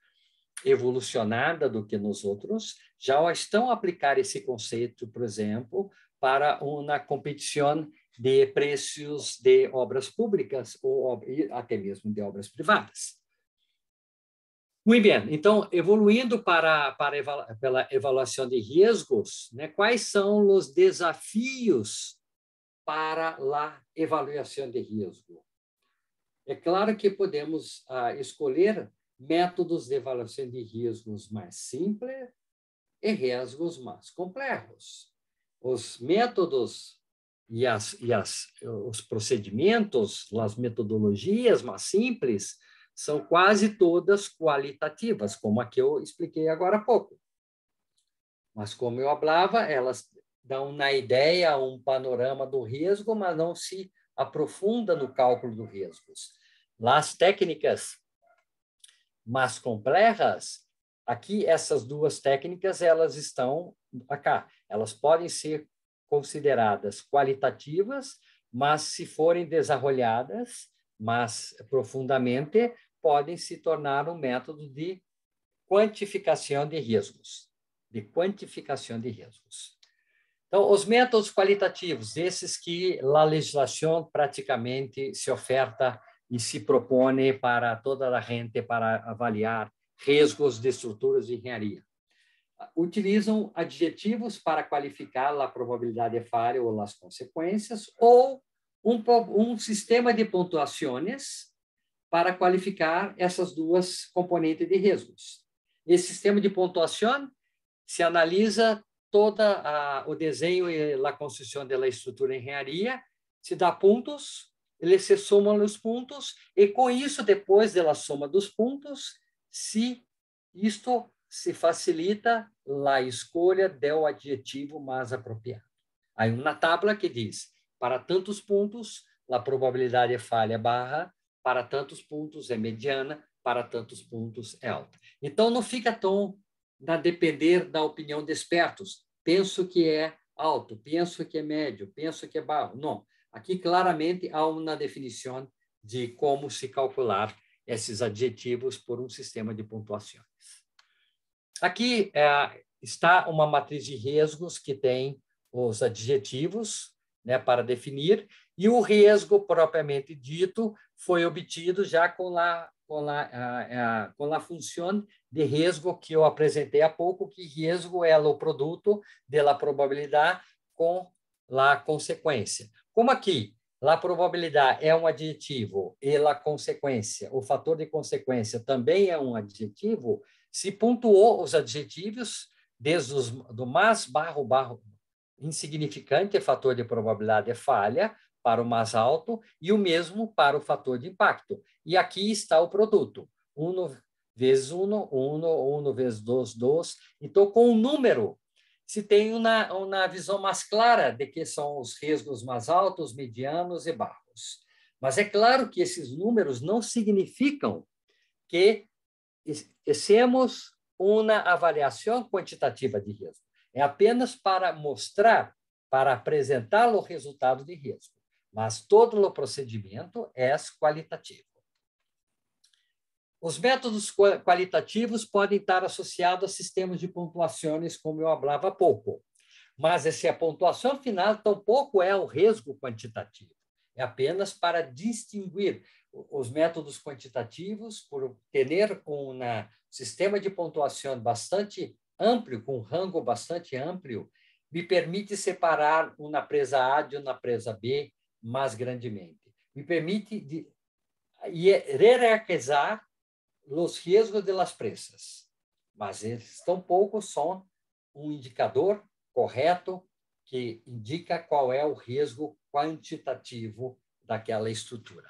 Speaker 2: evolucionada do que nos outros, já estão a aplicar esse conceito, por exemplo, para uma competição de preços de obras públicas ou até mesmo de obras privadas. Muito bem, então, evoluindo pela avaliação de riscos, né, quais são os desafios para a avaliação de risco? É claro que podemos escolher métodos de avaliação de riscos mais simples e riscos mais complexos. Os métodos e os procedimentos, as metodologias mais simples, são quase todas qualitativas, como a que eu expliquei agora há pouco. Mas, como eu falava, elas dão uma ideia, um panorama do risco, mas não se aprofunda no cálculo dos riscos. As técnicas mais complexas Aqui, essas duas técnicas, elas estão acá. Elas podem ser consideradas qualitativas, mas se forem desarrolladas mais profundamente, podem se tornar um método de quantificação de riscos. Então, os métodos qualitativos, esses que a legislação praticamente se oferta e se propõe para toda a gente para avaliar riscos de estruturas de engenharia. Utilizam adjetivos para qualificar a probabilidade de falha ou as consequências, ou um sistema de pontuações para qualificar essas duas componentes de riscos. Esse sistema de pontuação se analisa todo o desenho e a construção da estrutura de engenharia, se dá pontos, eles se somam os pontos, e com isso, depois da soma dos pontos, isto se facilita a escolha do adjetivo mais apropriado. Há uma tabela que diz, para tantos pontos, a probabilidade de falha é barra, para tantos pontos é mediana, para tantos pontos é alta. Então, não fica tão a depender da opinião de expertos. Penso que é alto, penso que é médio, penso que é baixo. Não. Aqui, claramente, há uma definição de como se calcular esses adjetivos por um sistema de pontuações. Aqui está uma matriz de riscos que tem os adjetivos, né, para definir, e o risco propriamente dito foi obtido já com a função de risco que eu apresentei há pouco, que risco é o produto da probabilidade com a consequência. Como aqui a probabilidade é um adjetivo e a consequência, o fator de consequência também é um adjetivo, se pontuou os adjetivos desde do mais barro insignificante fator de probabilidade de falha para o mais alto e o mesmo para o fator de impacto. E aqui está o produto. 1 vezes 1, 1 vezes 2, 2. Então, com o número, se tem uma visão mais clara de que são os riscos mais altos, medianos e baixos. Mas é claro que esses números não significam que hacemos uma avaliação quantitativa de risco. É apenas para mostrar, para apresentar o resultado de risco. Mas todo o procedimento é qualitativo. Os métodos qualitativos podem estar associados a sistemas de pontuações, como eu falava há pouco. Mas essa pontuação final tampouco é o risco quantitativo. É apenas para distinguir os métodos quantitativos por ter um sistema de pontuação bastante amplo, com um rango bastante amplo, me permite separar uma presa A de uma presa B mais grandemente. Me permite hierarquizar os riscos das presas. Mas eles tampouco são um indicador correto que indica qual é o risco quantitativo daquela estrutura.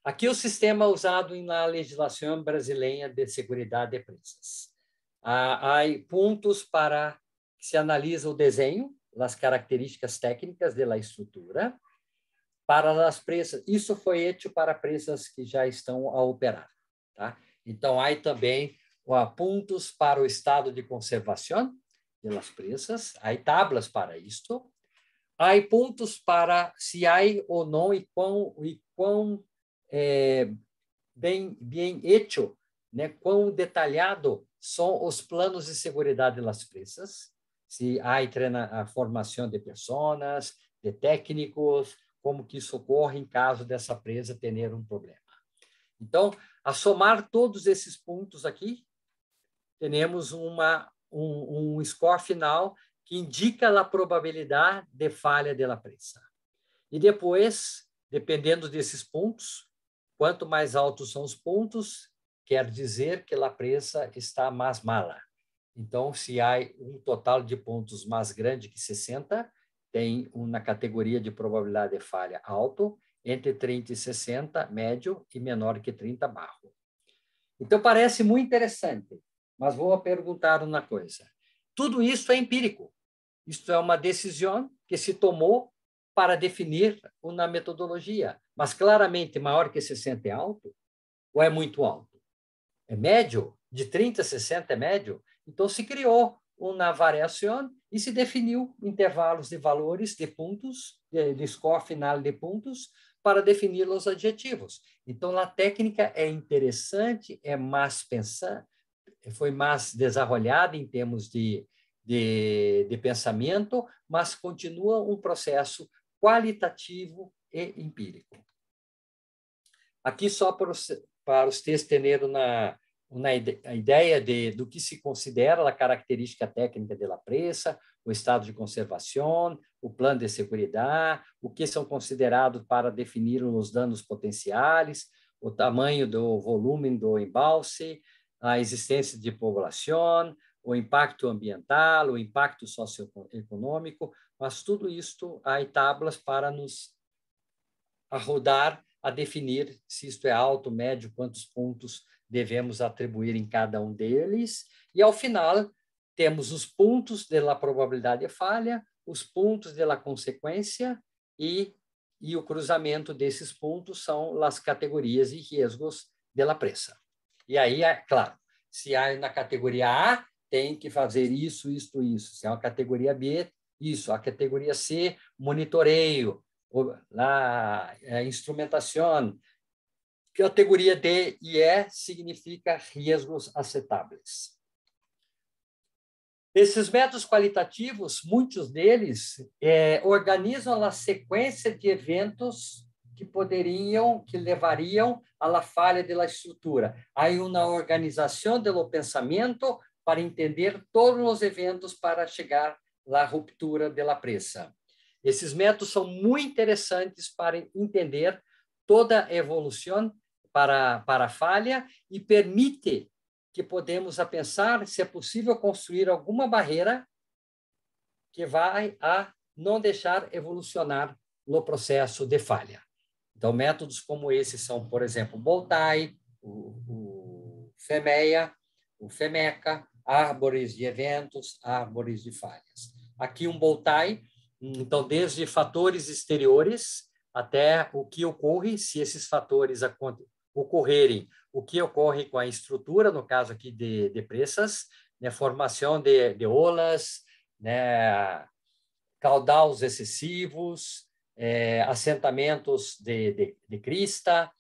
Speaker 2: Aqui o sistema usado na legislação brasileira de seguridade de presas. Há pontos para que se analisa o desenho, as características técnicas da estrutura, para as presas. Isso foi feito para presas que já estão a operar. Tá? Então, há também pontos para o estado de conservação das presas, há tablas para isto, há pontos para se há ou não e quão bem feito, né, quão detalhado são os planos de segurança das presas, se há a formação de pessoas, de técnicos, como que isso ocorre em caso dessa presa ter um problema. Então, a somar todos esses pontos aqui, temos um score final que indica a probabilidade de falha da presa. E depois, dependendo desses pontos, quanto mais altos são os pontos, quer dizer que a presa está mais mala. Então, se há um total de pontos mais grande que 60, tem uma categoria de probabilidade de falha alto, entre 30 e 60, médio, e menor que 30, baixo. Então, parece muito interessante, mas vou perguntar uma coisa. Tudo isso é empírico. Isto é uma decisão que se tomou para definir uma metodologia, mas claramente maior que 60 é alto ou é muito alto? É médio? de 30 a 60 é médio, então se criou uma variação e se definiu intervalos de valores de pontos, de score final de pontos, para definir os adjetivos. Então, a técnica é interessante, é mais pensada, foi mais desenvolvida em termos de pensamento, mas continua um processo qualitativo e empírico. Aqui, só para vocês terem uma ideia do que se considera a característica técnica da presa, o estado de conservação, o plano de seguridade, o que são considerados para definir os danos potenciais, o tamanho do volume do embalse, a existência de população, o impacto ambiental, o impacto socioeconômico, mas tudo isto há tablas para nos ajudar a definir se isto é alto, médio, quantos pontos devemos atribuir em cada um deles. E, ao final, temos os pontos da probabilidade de falha, os pontos da consequência e o cruzamento desses pontos são as categorias e riscos da presa. E aí, é claro, se há na categoria A, tem que fazer isso, isso, isso. Se há uma categoria B, isso. A categoria C, monitoreio, a instrumentação. Categoria D e E significa riscos aceitáveis. Esses métodos qualitativos, muitos deles organizam a sequência de eventos que levariam à falha da estrutura. Há uma organização do pensamento para entender todos os eventos para chegar à ruptura da presa. Esses métodos são muito interessantes para entender toda a evolução para a falha e permite que podemos pensar se é possível construir alguma barreira que vai a não deixar evolucionar no processo de falha. Então, métodos como esses são, por exemplo, o Boltai, o FEMEA, o FEMECA, árvores de eventos, árvores de falhas. Aqui um Boltai, então, desde fatores exteriores até o que ocorre se esses fatores ocorrerem, o que ocorre com a estrutura, no caso aqui de presas, né, formação de olas, né, caudais excessivos, assentamentos de crista,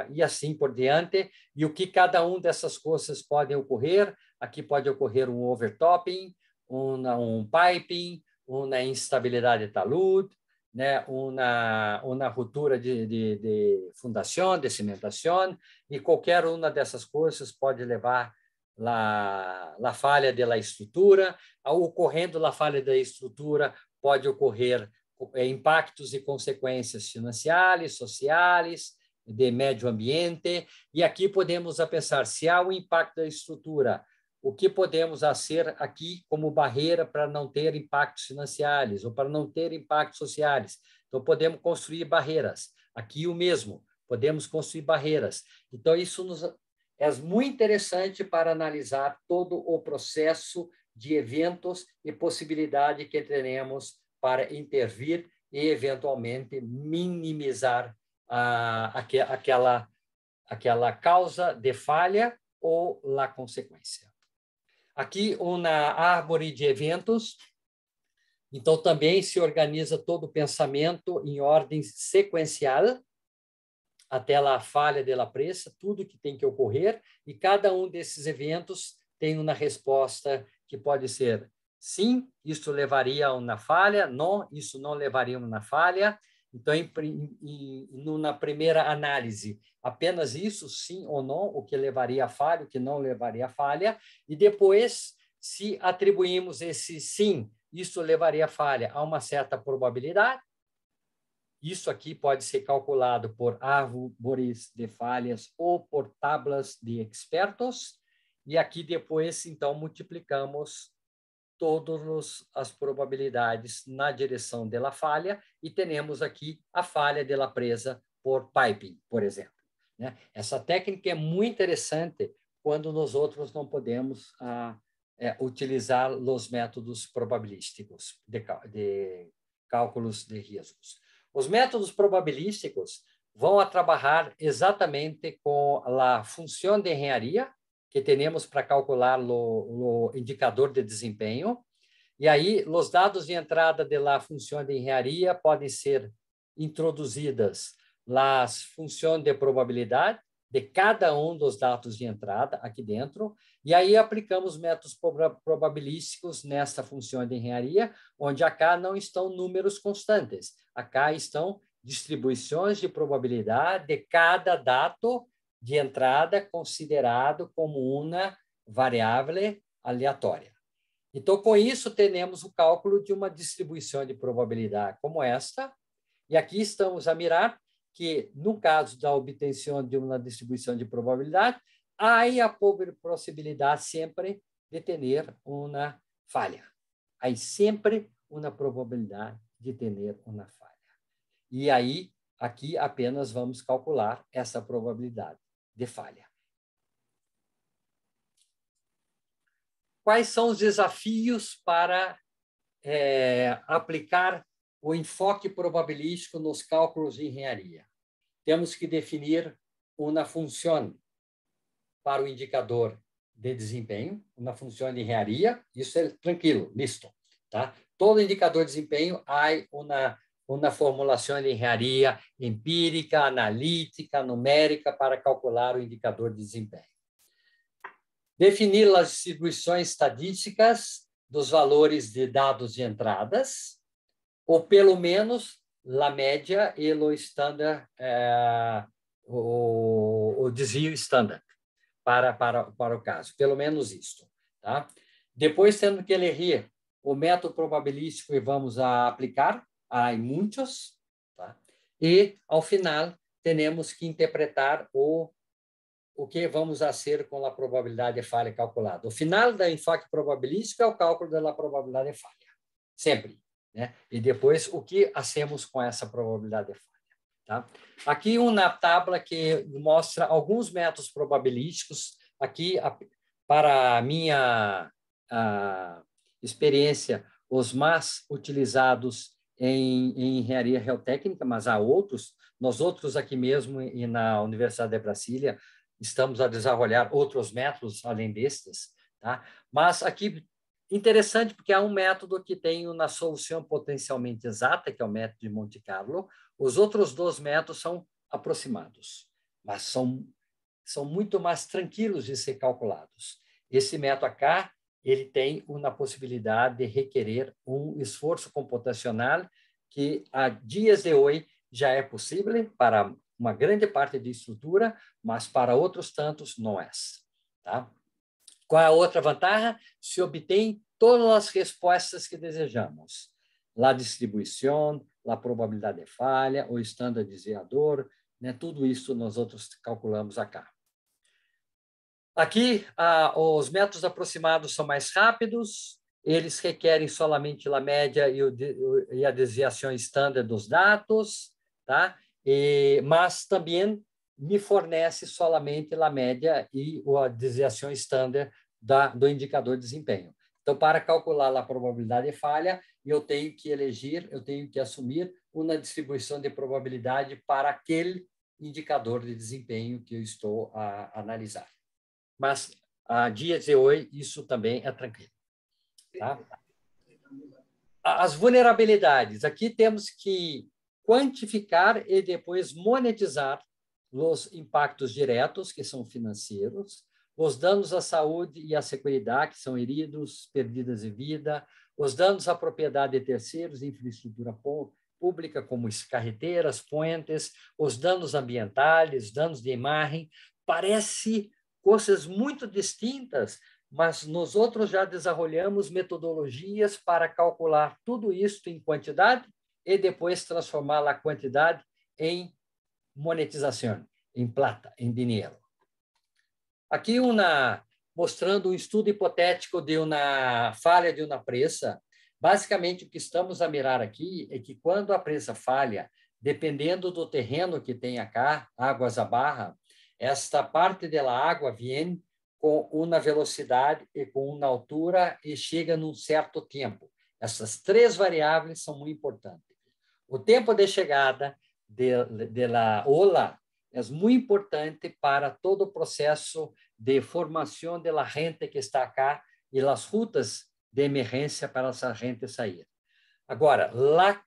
Speaker 2: e assim por diante, e o que cada uma dessas coisas pode ocorrer. Aqui pode ocorrer um overtopping, um piping, uma instabilidade de talud, né, uma ruptura de fundação, de cimentação, e qualquer uma dessas coisas pode levar a falha da estrutura. Ocorrendo a falha da estrutura, pode ocorrer impactos e consequências financeiras, sociais, de meio ambiente, e aqui podemos pensar, se há um impacto da estrutura, o que podemos fazer aqui como barreira para não ter impactos financeiros ou para não ter impactos sociais? Então, podemos construir barreiras. Aqui o mesmo, podemos construir barreiras. Então, isso é muito interessante para analisar todo o processo de eventos e possibilidade que teremos para intervir e, eventualmente, minimizar aquela causa de falha ou a consequência. Aqui, uma árvore de eventos. Então, também se organiza todo o pensamento em ordem sequencial até a falha da presa, tudo que tem que ocorrer, e cada um desses eventos tem uma resposta que pode ser sim, isso levaria a uma falha, não, isso não levaria a uma falha. Então, na primeira análise, apenas isso, sim ou não, o que levaria a falha, o que não levaria a falha, e depois, se atribuímos esse sim, isso levaria a falha a uma certa probabilidade. Isso aqui pode ser calculado por árvores de falhas ou por tablas de expertos, e aqui depois, então, multiplicamos todas as probabilidades na direção da falha e temos aqui a falha da presa por piping, por exemplo. Né? Essa técnica é muito interessante quando nós outros não podemos utilizar os métodos probabilísticos de cálculos de riscos. Os métodos probabilísticos vão trabalhar exatamente com a função de engenharia que temos para calcular o indicador de desempenho. E aí, os dados de entrada da função de engenharia podem ser introduzidas as funções de probabilidade de cada um dos dados de entrada aqui dentro, e aí aplicamos métodos probabilísticos nesta função de engenharia, onde acá não estão números constantes, acá estão distribuições de probabilidade de cada dado de entrada considerado como uma variável aleatória. Então, com isso, temos o cálculo de uma distribuição de probabilidade como esta, e aqui estamos a mirar que, no caso da obtenção de uma distribuição de probabilidade, há a possibilidade sempre de ter uma falha. Há sempre uma probabilidade de ter uma falha. E aí, aqui apenas vamos calcular essa probabilidade de falha. Quais são os desafios para aplicar o enfoque probabilístico nos cálculos de engenharia? Temos que definir uma função para o indicador de desempenho, uma função de engenharia, isso é tranquilo, listo. Tá? Todo indicador de desempenho há uma formulação de engenharia empírica, analítica, numérica para calcular o indicador de desempenho. Definir as distribuições estadísticas dos valores de dados de entradas, ou pelo menos a média e o standard, o desvio standard para o caso, pelo menos isto. Tá? Depois temos que elegir o método probabilístico e vamos a aplicar, há muitos, tá? E, ao final, temos que interpretar o que vamos a fazer com a probabilidade de falha calculada. O final da enfoque probabilístico é o cálculo da probabilidade de falha, sempre. Né? E depois, o que hacemos com essa probabilidade de falha. Tá? Aqui uma tabela que mostra alguns métodos probabilísticos. Aqui, para a minha experiência, os mais utilizados em engenharia geotécnica, mas há outros. Nós outros aqui mesmo, e na Universidade de Brasília, estamos a desenvolver outros métodos além destes. Tá? Mas aqui, interessante, porque há um método que tem uma solução potencialmente exata, que é o método de Monte Carlo. Os outros dois métodos são aproximados, mas são muito mais tranquilos de ser calculados. Esse método acá, ele tem uma possibilidade de requerer um esforço computacional que, a dias de hoje, já é possível para uma grande parte da estrutura, mas para outros tantos não é. Tá? Qual é a outra vantagem? Se obtém todas as respostas que desejamos. A distribuição, a probabilidade de falha, o estandardizador, né? Tudo isso nós outros calculamos acá. Aqui, os métodos aproximados são mais rápidos, eles requerem somente a média e a desviação estándar dos dados, tá? Mas também me fornece somente a média e a desviação estándar do indicador de desempenho. Então, para calcular a probabilidade de falha, eu tenho que assumir uma distribuição de probabilidade para aquele indicador de desempenho que eu estou a analisar. Mas, a dias de hoje, isso também é tranquilo. Tá? As vulnerabilidades. Aqui temos que quantificar e depois monetizar os impactos diretos, que são financeiros, os danos à saúde e à seguridade, que são heridos, perdas de vida, os danos à propriedade de terceiros, infraestrutura pública, como carreteiras, puentes, os danos ambientais, danos de imagem. Parece coisas muito distintas, mas nós outros já desenvolvemos metodologias para calcular tudo isso em quantidade e depois transformar a quantidade em monetização, em plata, em dinheiro. Aqui mostrando um estudo hipotético de uma falha de uma presa. Basicamente, o que estamos a mirar aqui é que quando a presa falha, dependendo do terreno que tem acá, águas abarra, esta parte da água vem com uma velocidade e com uma altura e chega num certo tempo. Essas três variáveis são muito importantes. O tempo de chegada da ola é muito importante para todo o processo de formação da gente que está acá e as rutas de emergência para essa gente sair. Agora, a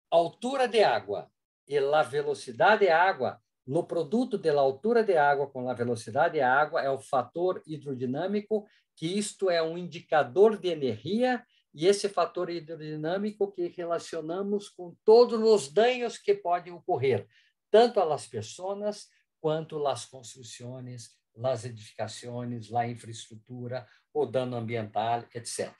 Speaker 2: altura de água e a velocidade de água, no produto da altura de água com a velocidade de água é o fator hidrodinâmico, que isto é um indicador de energia, e esse fator hidrodinâmico que relacionamos com todos os danos que podem ocorrer, tanto às pessoas quanto às construções, às edificações, à infraestrutura, o dano ambiental, etc.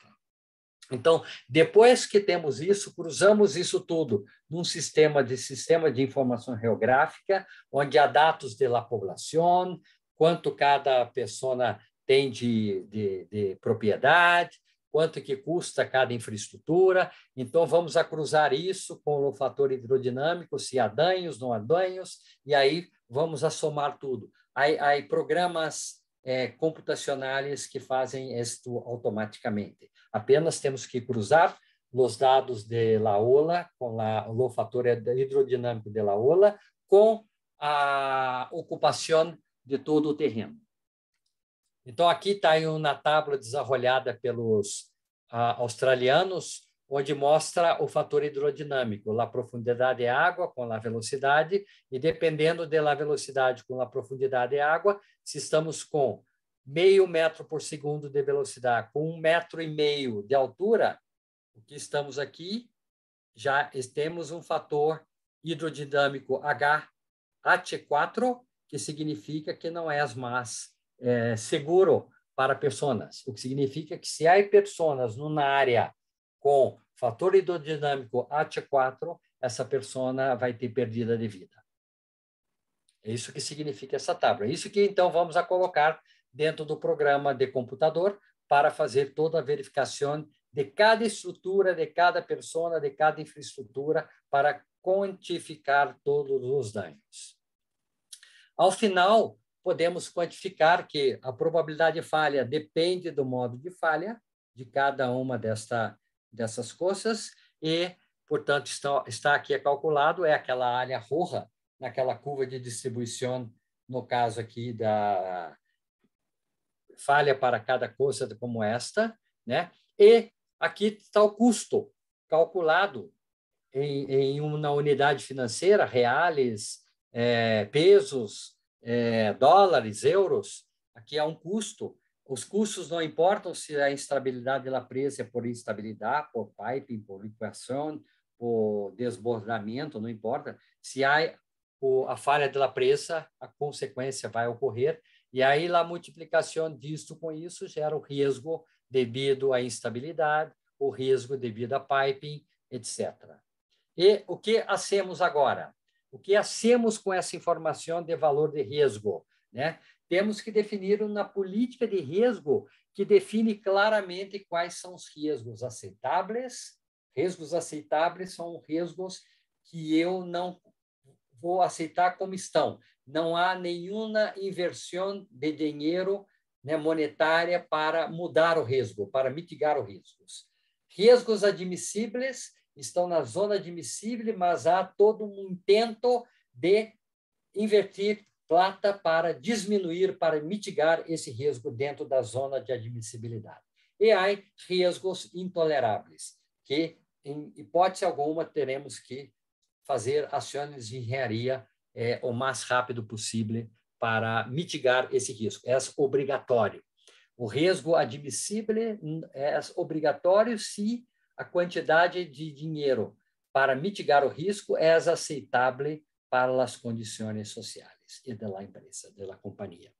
Speaker 2: Então, depois que temos isso, cruzamos isso tudo num sistema de informação geográfica, onde há dados da população, quanto cada pessoa tem de propriedade, quanto que custa cada infraestrutura. Então, vamos a cruzar isso com o fator hidrodinâmico, se há danos, não há danos, e aí vamos a somar tudo. Há programas computacionais que fazem isto automaticamente. Apenas temos que cruzar os dados de la ola, com o fator hidrodinâmico de la ola, com a ocupação de todo o terreno. Então, aqui está uma tábua desenvolvida pelos australianos, onde mostra o fator hidrodinâmico, a profundidade de água com a velocidade, e dependendo da velocidade com a profundidade de água, se estamos com 0,5 metro por segundo de velocidade, com 1,5 metro de altura, o que estamos aqui, já temos um fator hidrodinâmico HT4, que significa que não é mais seguro para pessoas, o que significa que se há pessoas numa área com fator hidrodinâmico HT4, essa pessoa vai ter perdida de vida. É isso que significa essa tábua. É isso que, então, vamos a colocar dentro do programa de computador para fazer toda a verificação de cada estrutura, de cada pessoa, de cada infraestrutura, para quantificar todos os danos. Ao final, podemos quantificar que a probabilidade de falha depende do modo de falha de cada uma dessas coisas e, portanto, está aqui calculado, é aquela área roja, naquela curva de distribuição, no caso aqui da falha para cada coisa como esta, né? E aqui está o custo calculado em uma unidade financeira, reais, pesos, dólares, euros. Aqui há um custo. Os custos não importam se a instabilidade da presa é por instabilidade, por piping, por liquefação, por desbordamento, não importa. Se há a falha da presa, a consequência vai ocorrer. E aí a multiplicação disto com isso gera o risco devido à instabilidade, o risco devido a piping, etc. E o que hacemos agora? O que hacemos com essa informação de valor de risco, né? Temos que definir uma política de risco que define claramente quais são os riscos aceitáveis. Riscos aceitáveis são riscos que eu não vou aceitar como estão. Não há nenhuma inversão de dinheiro, né, monetária para mudar o risco, para mitigar os riscos. Riscos admissíveis estão na zona admissível, mas há todo um intento de invertir plata para diminuir, para mitigar esse risco dentro da zona de admissibilidade. E há riscos intoleráveis, que, em hipótese alguma, teremos que fazer ações de engenharia o mais rápido possível para mitigar esse risco. É obrigatório. O risco admissível é obrigatório se a quantidade de dinheiro para mitigar o risco é aceitável para as condições sociais e da empresa, da companhia.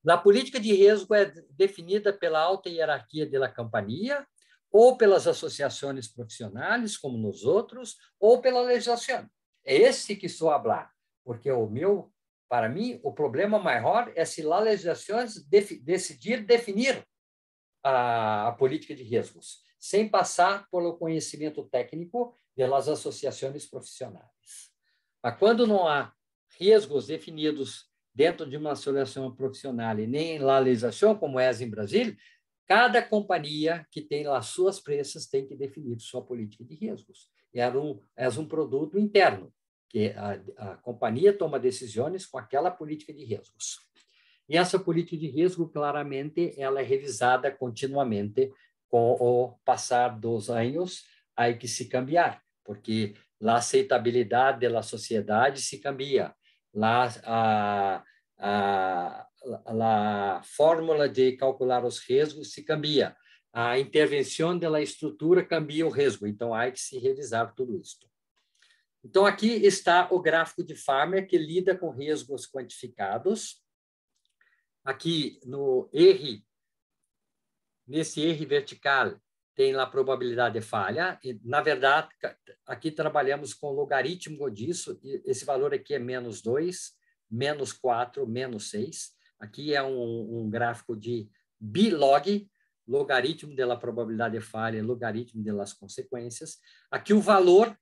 Speaker 2: A política de risco é definida pela alta hierarquia da companhia, ou pelas associações profissionais, como nos outros, ou pela legislação. É esse que estou a falar, porque para mim, o problema maior é se a legislação decidir definir a política de riscos, sem passar pelo conhecimento técnico das associações profissionais. Mas quando não há riscos definidos dentro de uma associação profissional e nem na legislação, como é em Brasília, cada companhia que tem as suas presas tem que definir sua política de riscos. É um produto interno, que a companhia toma decisões com aquela política de riscos. E essa política de risco, claramente, ela é revisada continuamente com o passar dos anos, há que se cambiar, porque a aceitabilidade da sociedade se cambia, a fórmula de calcular os riscos se cambia, a intervenção da estrutura cambia o risco, então há que se revisar tudo isso. Então, aqui está o gráfico de Farmer, que lida com riscos quantificados. Aqui no R, nesse R vertical, tem a probabilidade de falha. E, na verdade, aqui trabalhamos com o logaritmo disso. Esse valor aqui é -2, -4, -6. Aqui é um gráfico de bilog, logaritmo da probabilidade de falha, logaritmo das consequências. Aqui o valor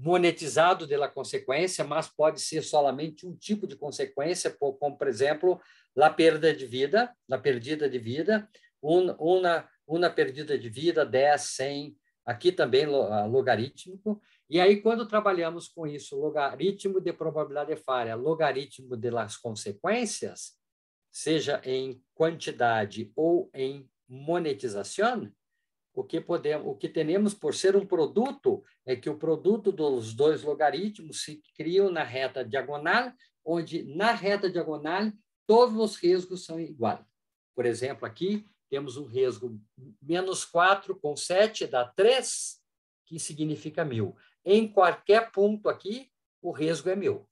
Speaker 2: monetizado da consequência, mas pode ser somente um tipo de consequência, como, por exemplo, a perdida de vida, uma perdida de vida, 10, 100, aqui também logarítmico. E aí, quando trabalhamos com isso, logaritmo de probabilidade de falha, logaritmo das consequências, seja em quantidade ou em monetização, o que temos por ser um produto é que o produto dos dois logaritmos se criam na reta diagonal, onde na reta diagonal todos os riscos são iguais. Por exemplo, aqui temos um risco -4 com 7 dá 3, que significa 1000. Em qualquer ponto aqui, o risco é 1000.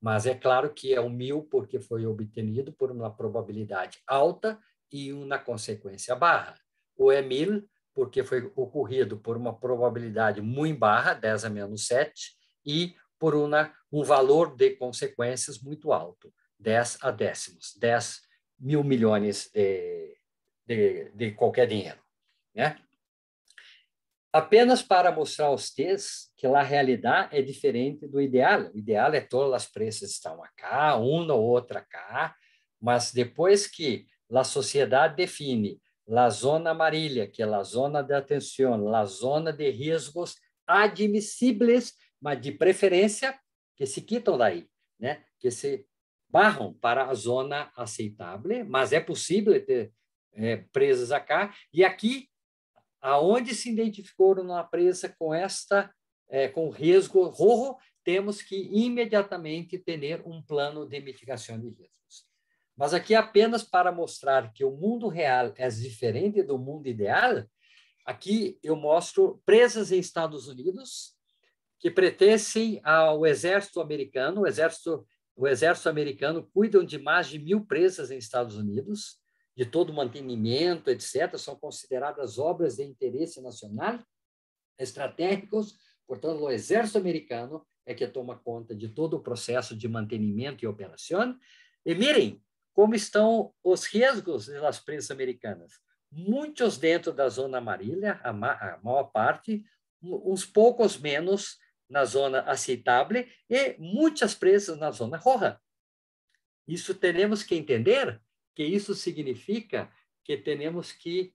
Speaker 2: Mas é claro que é 1000 porque foi obtenido por uma probabilidade alta e uma consequência barra. Ou é 1000 porque foi ocorrido por uma probabilidade muito barra, 10 a -7, e por um valor de consequências muito alto, 10 a décimos, 10 mil milhões de qualquer dinheiro, né? Apenas para mostrar a vocês que a realidade é diferente do ideal. O ideal é todas as presas estão acá, uma ou outra cá, mas depois que a sociedade define a zona amarilla, que é a zona de atenção, a zona de riscos admissíveis, mas de preferência que se quitam daí, né? Que se barram para a zona aceitável, mas é possível ter presas acá. E aqui, aonde se identificou uma presa com risco rojo, temos que imediatamente ter um plano de mitigação de riscos. Mas aqui apenas para mostrar que o mundo real é diferente do mundo ideal, aqui eu mostro presas em Estados Unidos que pertencem ao exército americano. O exército americano cuida de mais de 1000 presas em Estados Unidos, de todo o mantenimento, etc. São consideradas obras de interesse nacional, estratégicos. Portanto, o exército americano é que toma conta de todo o processo de mantenimento e operação. E mirem como estão os riscos das presas americanas. Muitos dentro da zona amarela, a maior parte, uns poucos menos na zona aceitável e muitas presas na zona roja. Isso temos que entender que isso significa que temos que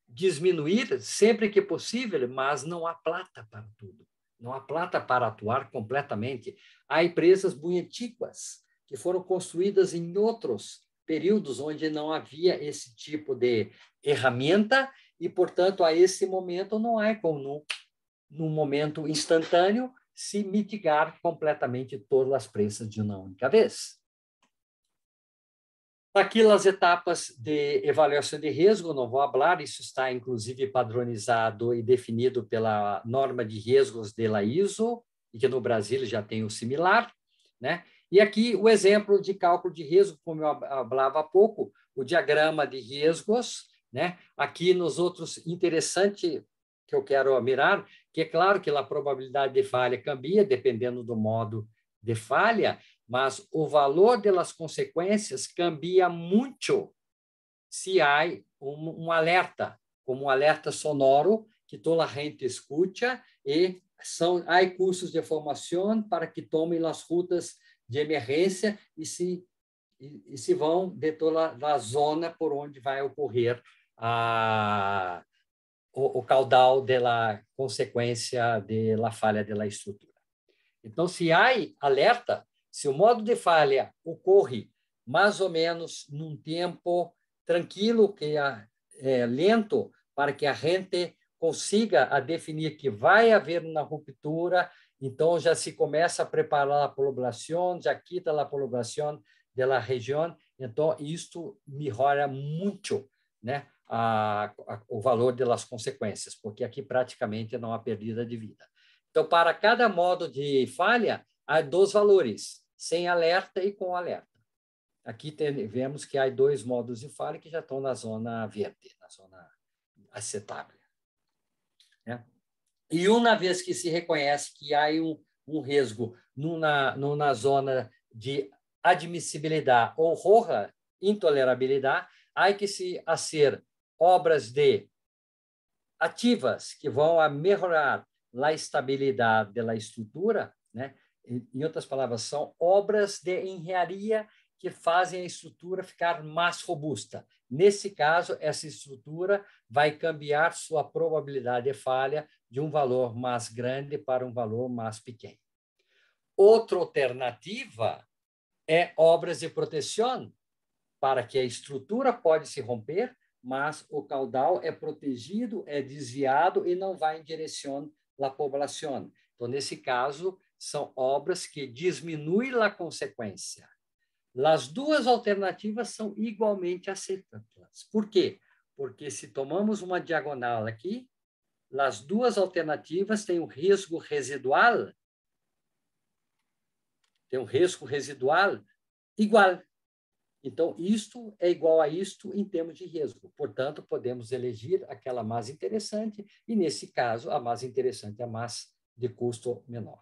Speaker 2: diminuir sempre que possível, mas não há plata para tudo. Não há plata para atuar completamente. Há empresas muito antigas que foram construídas em outros períodos onde não havia esse tipo de ferramenta e, portanto, a esse momento não é como num momento instantâneo se mitigar completamente todas as presas de uma única vez. Aqui as etapas de avaliação de risco, não vou falar, isso está inclusive padronizado e definido pela norma de riscos da ISO, e que no Brasil já tem o similar, né? E aqui o exemplo de cálculo de risco, como eu falava há pouco, o diagrama de riscos, né? Aqui nos outros, interessante que eu quero mirar, que é claro que a probabilidade de falha cambia dependendo do modo de falha, mas o valor das consequências cambia muito se há um alerta, como um alerta sonoro que toda a gente escuta e há cursos de formação para que tomem as rutas de emergência e se vão de toda a zona por onde vai ocorrer o caudal da consequência da falha da estrutura. Então, se há alerta, se o modo de falha ocorre mais ou menos num tempo tranquilo, que é lento, para que a gente consiga a definir que vai haver uma ruptura. Então, já se começa a preparar a população, já quita a população da região. Então, isto melhora muito, né, o valor das consequências, porque aqui praticamente não há perda de vida. Então, para cada modo de falha, há 2 valores, sem alerta e com alerta. Aqui vemos que há 2 modos de falha que já estão na zona verde, na zona aceitável. Né? E uma vez que se reconhece que há um risco numa zona de admissibilidade ou roja intolerabilidade, há que se fazer obras ativas que vão a melhorar a estabilidade da estrutura, né? Em outras palavras, são obras de engenharia que fazem a estrutura ficar mais robusta. Nesse caso, essa estrutura vai cambiar sua probabilidade de falha de um valor mais grande para um valor mais pequeno. Outra alternativa é obras de proteção, para que a estrutura pode se romper, mas o caudal é protegido, é desviado e não vai em direção à população. Então, nesse caso, são obras que diminuem a consequência. As 2 alternativas são igualmente aceitáveis. Por quê? Porque se tomamos uma diagonal aqui, as 2 alternativas têm um risco residual, igual. Então, isto é igual a isto em termos de risco. Portanto, podemos elegir aquela mais interessante, e, nesse caso, a mais interessante é a mais de custo menor.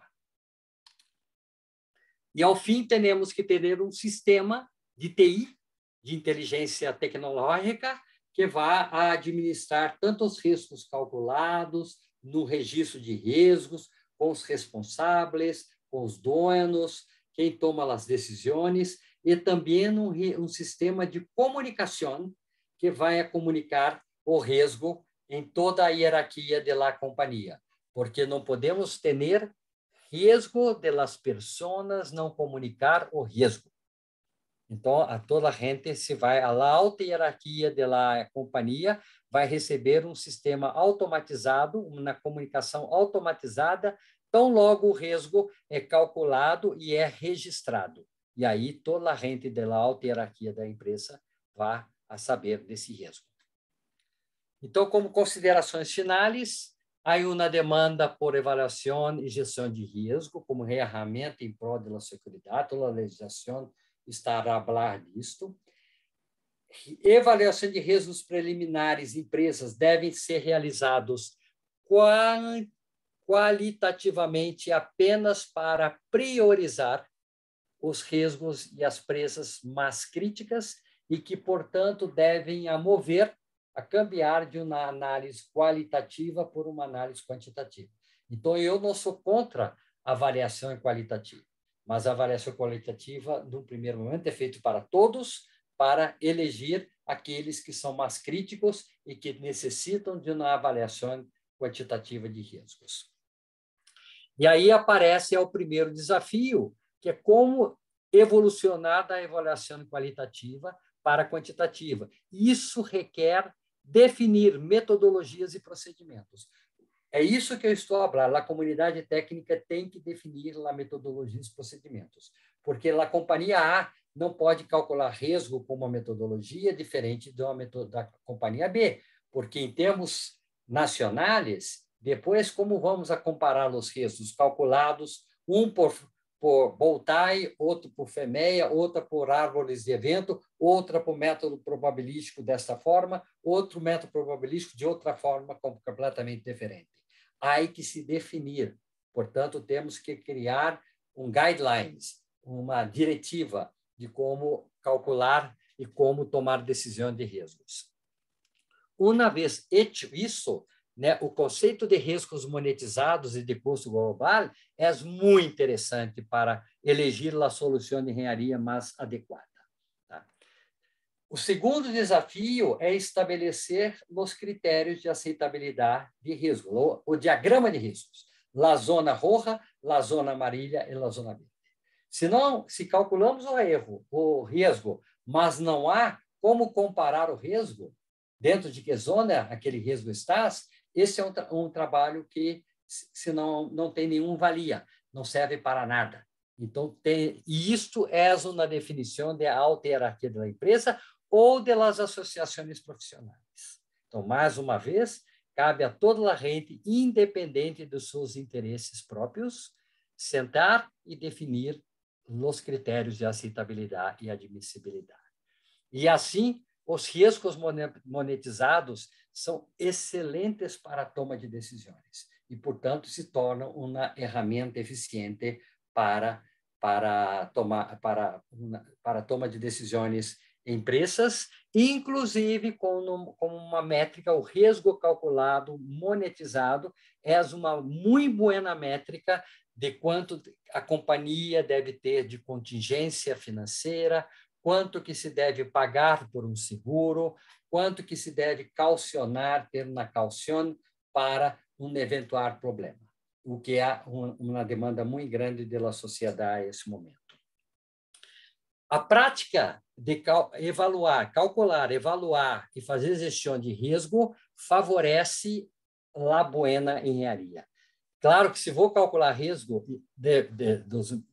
Speaker 2: E, ao fim, temos que ter um sistema de TI, de inteligência tecnológica, que vai administrar tanto os riscos calculados no registro de riscos, com os responsáveis, com os donos, quem toma as decisões, e também um sistema de comunicação que vai comunicar o risco em toda a hierarquia da companhia, porque não podemos ter risco de las pessoas não comunicar o risco. Então, a toda a gente se vai à alta hierarquia da companhia, vai receber um sistema automatizado, uma comunicação automatizada, tão logo o risco é calculado e é registrado. E aí toda a gente da alta hierarquia da empresa vai a saber desse risco. Então, como considerações finais, há uma demanda por avaliação e gestão de risco como ferramenta em prol da segurança. Toda a legislação está a falar disto. Avaliação de riscos preliminares em empresas devem ser realizados qualitativamente apenas para priorizar os riscos e as presas mais críticas e que, portanto, devem a cambiar de uma análise qualitativa por uma análise quantitativa. Então, eu não sou contra a avaliação qualitativa, mas a avaliação qualitativa, no primeiro momento, é feita para todos, para eleger aqueles que são mais críticos e que necessitam de uma avaliação quantitativa de riscos. E aí aparece o primeiro desafio, que é como evolucionar da avaliação qualitativa para quantitativa. Isso requer definir metodologias e procedimentos. É isso que eu estou a falar. A comunidade técnica tem que definir a metodologia e procedimentos, porque a companhia A não pode calcular risco com uma metodologia diferente da companhia B, porque em termos nacionais, depois como vamos a comparar os riscos calculados, um por Boltai, outro por FEMEA, outra por árvores de evento, outra por método probabilístico desta forma, outro método probabilístico de outra forma completamente diferente. Há que se definir. Portanto, temos que criar guidelines, uma diretiva de como calcular e como tomar decisão de riscos. Uma vez feito isso, né, o conceito de riscos monetizados e de custo global é muito interessante para elegir a solução de engenharia mais adequada. Tá? O segundo desafio é estabelecer os critérios de aceitabilidade de risco, o diagrama de riscos, a zona roja, a zona amarela e a zona verde. Se calculamos o risco, mas não há como comparar o risco, dentro de que zona aquele risco está, esse é um trabalho que, se não tem nenhuma valia, não serve para nada. Então, e isto é uma definição de alta hierarquia da empresa ou das associações profissionais. Então, mais uma vez, cabe a toda a gente, independente dos seus interesses próprios, sentar e definir os critérios de aceitabilidade e admissibilidade. E assim, os riscos monetizados são excelentes para a toma de decisões e, portanto, se tornam uma ferramenta eficiente para toma de decisões em empresas, inclusive como uma métrica, o risco calculado, monetizado, é uma muito boa métrica de quanto a companhia deve ter de contingência financeira, quanto que se deve pagar por um seguro, quanto que se deve calcionar, ter uma calção para um eventual problema, o que é uma demanda muito grande da sociedade nesse momento. A prática de calcular e fazer gestão de risco favorece a boa engenharia. Claro que se vou calcular risco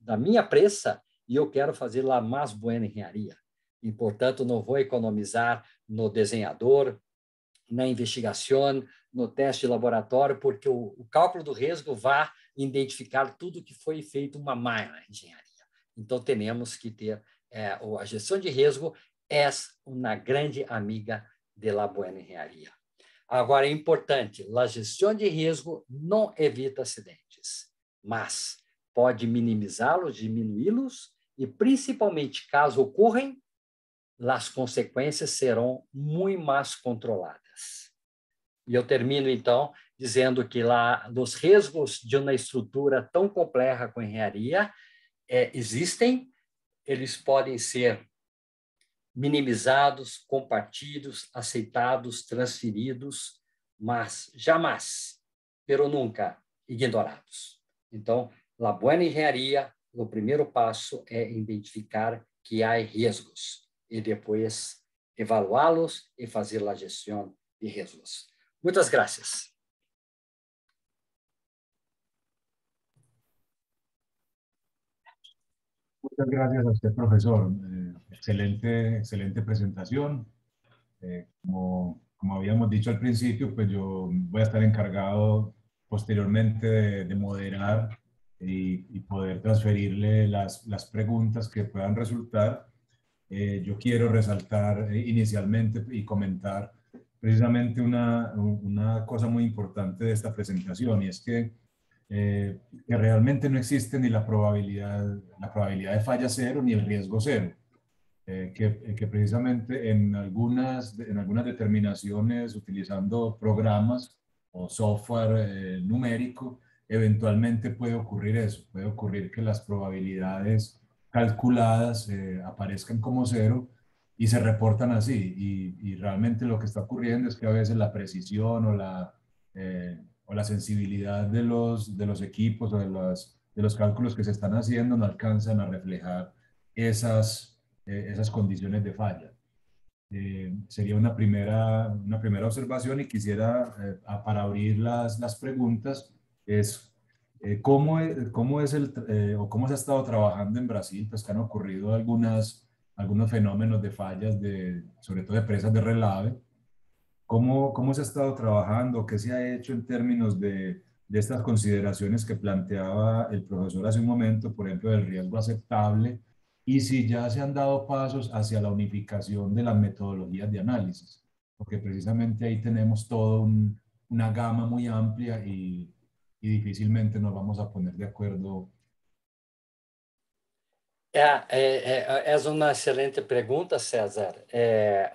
Speaker 2: da minha empresa, e eu quero fazer lá mais boa engenharia. E, portanto, não vou economizar no desenhador, na investigação, no teste de laboratório, porque o cálculo do risco vai identificar tudo que foi feito uma má engenharia. Então, temos que ter a gestão de risco é uma grande amiga da boa engenharia. Agora, é importante, a gestão de risco não evita acidentes, mas pode minimizá-los, diminuí-los, e, principalmente, caso ocorram, as consequências serão muito mais controladas. E eu termino, então, dizendo que os riscos de uma estrutura tão complexa como a engenharia existem, eles podem ser minimizados, compartidos, aceitados, transferidos, mas jamais, pero nunca, ignorados. Então, a boa engenharia, o primeiro passo é identificar que há riscos e depois evaluá-los e fazer a gestão de riscos. Muitas graças.
Speaker 3: Muchas gracias a usted, profesor. Excelente presentación. Como habíamos dicho al principio, pues yo voy a estar encargado posteriormente de moderar y poder transferirle las preguntas que puedan resultar. Yo quiero resaltar inicialmente y comentar precisamente una cosa muy importante de esta presentación, y es que realmente no existe ni la probabilidad de falla cero ni el riesgo cero. Que precisamente en algunas determinaciones, utilizando programas o software numérico, eventualmente puede ocurrir eso. Puede ocurrir que las probabilidades calculadas aparezcan como cero y se reportan así. Y realmente lo que está ocurriendo es que a veces la precisión o la sensibilidad de los equipos o de los cálculos que se están haciendo no alcanzan a reflejar esas condiciones de falla. Sería una primera observación, y quisiera, para abrir las preguntas, ¿cómo se ha estado trabajando en Brasil? Pues que han ocurrido algunos fenómenos de fallas, sobre todo de presas de relave. ¿Cómo se ha estado trabajando? ¿Qué se ha hecho en términos de estas consideraciones que planteaba el profesor hace un momento, por ejemplo, del riesgo aceptable? Y si ya se han dado pasos hacia la unificación de las metodologías de análisis, porque precisamente ahí tenemos toda una gama muy amplia y difícilmente nos vamos a poner de acuerdo.
Speaker 2: É uma excelente pergunta, César.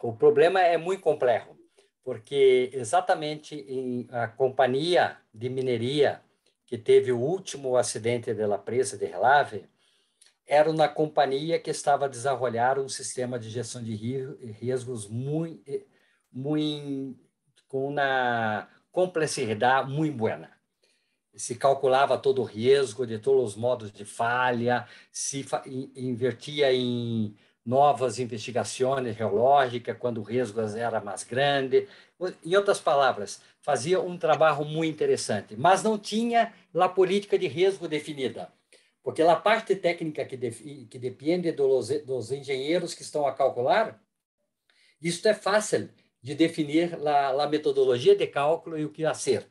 Speaker 2: O problema é muito complexo, porque exatamente a companhia de mineria que teve o último acidente da presa de relave era uma companhia que estava a desenvolver um sistema de gestão de riscos com uma complexidade muito boa. se calculava todo o risco de todos os modos de falha, se invertia em novas investigações geológicas quando o risco era mais grande. Em outras palavras, fazia um trabalho muito interessante, mas não tinha a política de risco definida, porque a parte técnica que depende dos engenheiros que estão a calcular, isto é fácil de definir a metodologia de cálculo e o que a ser.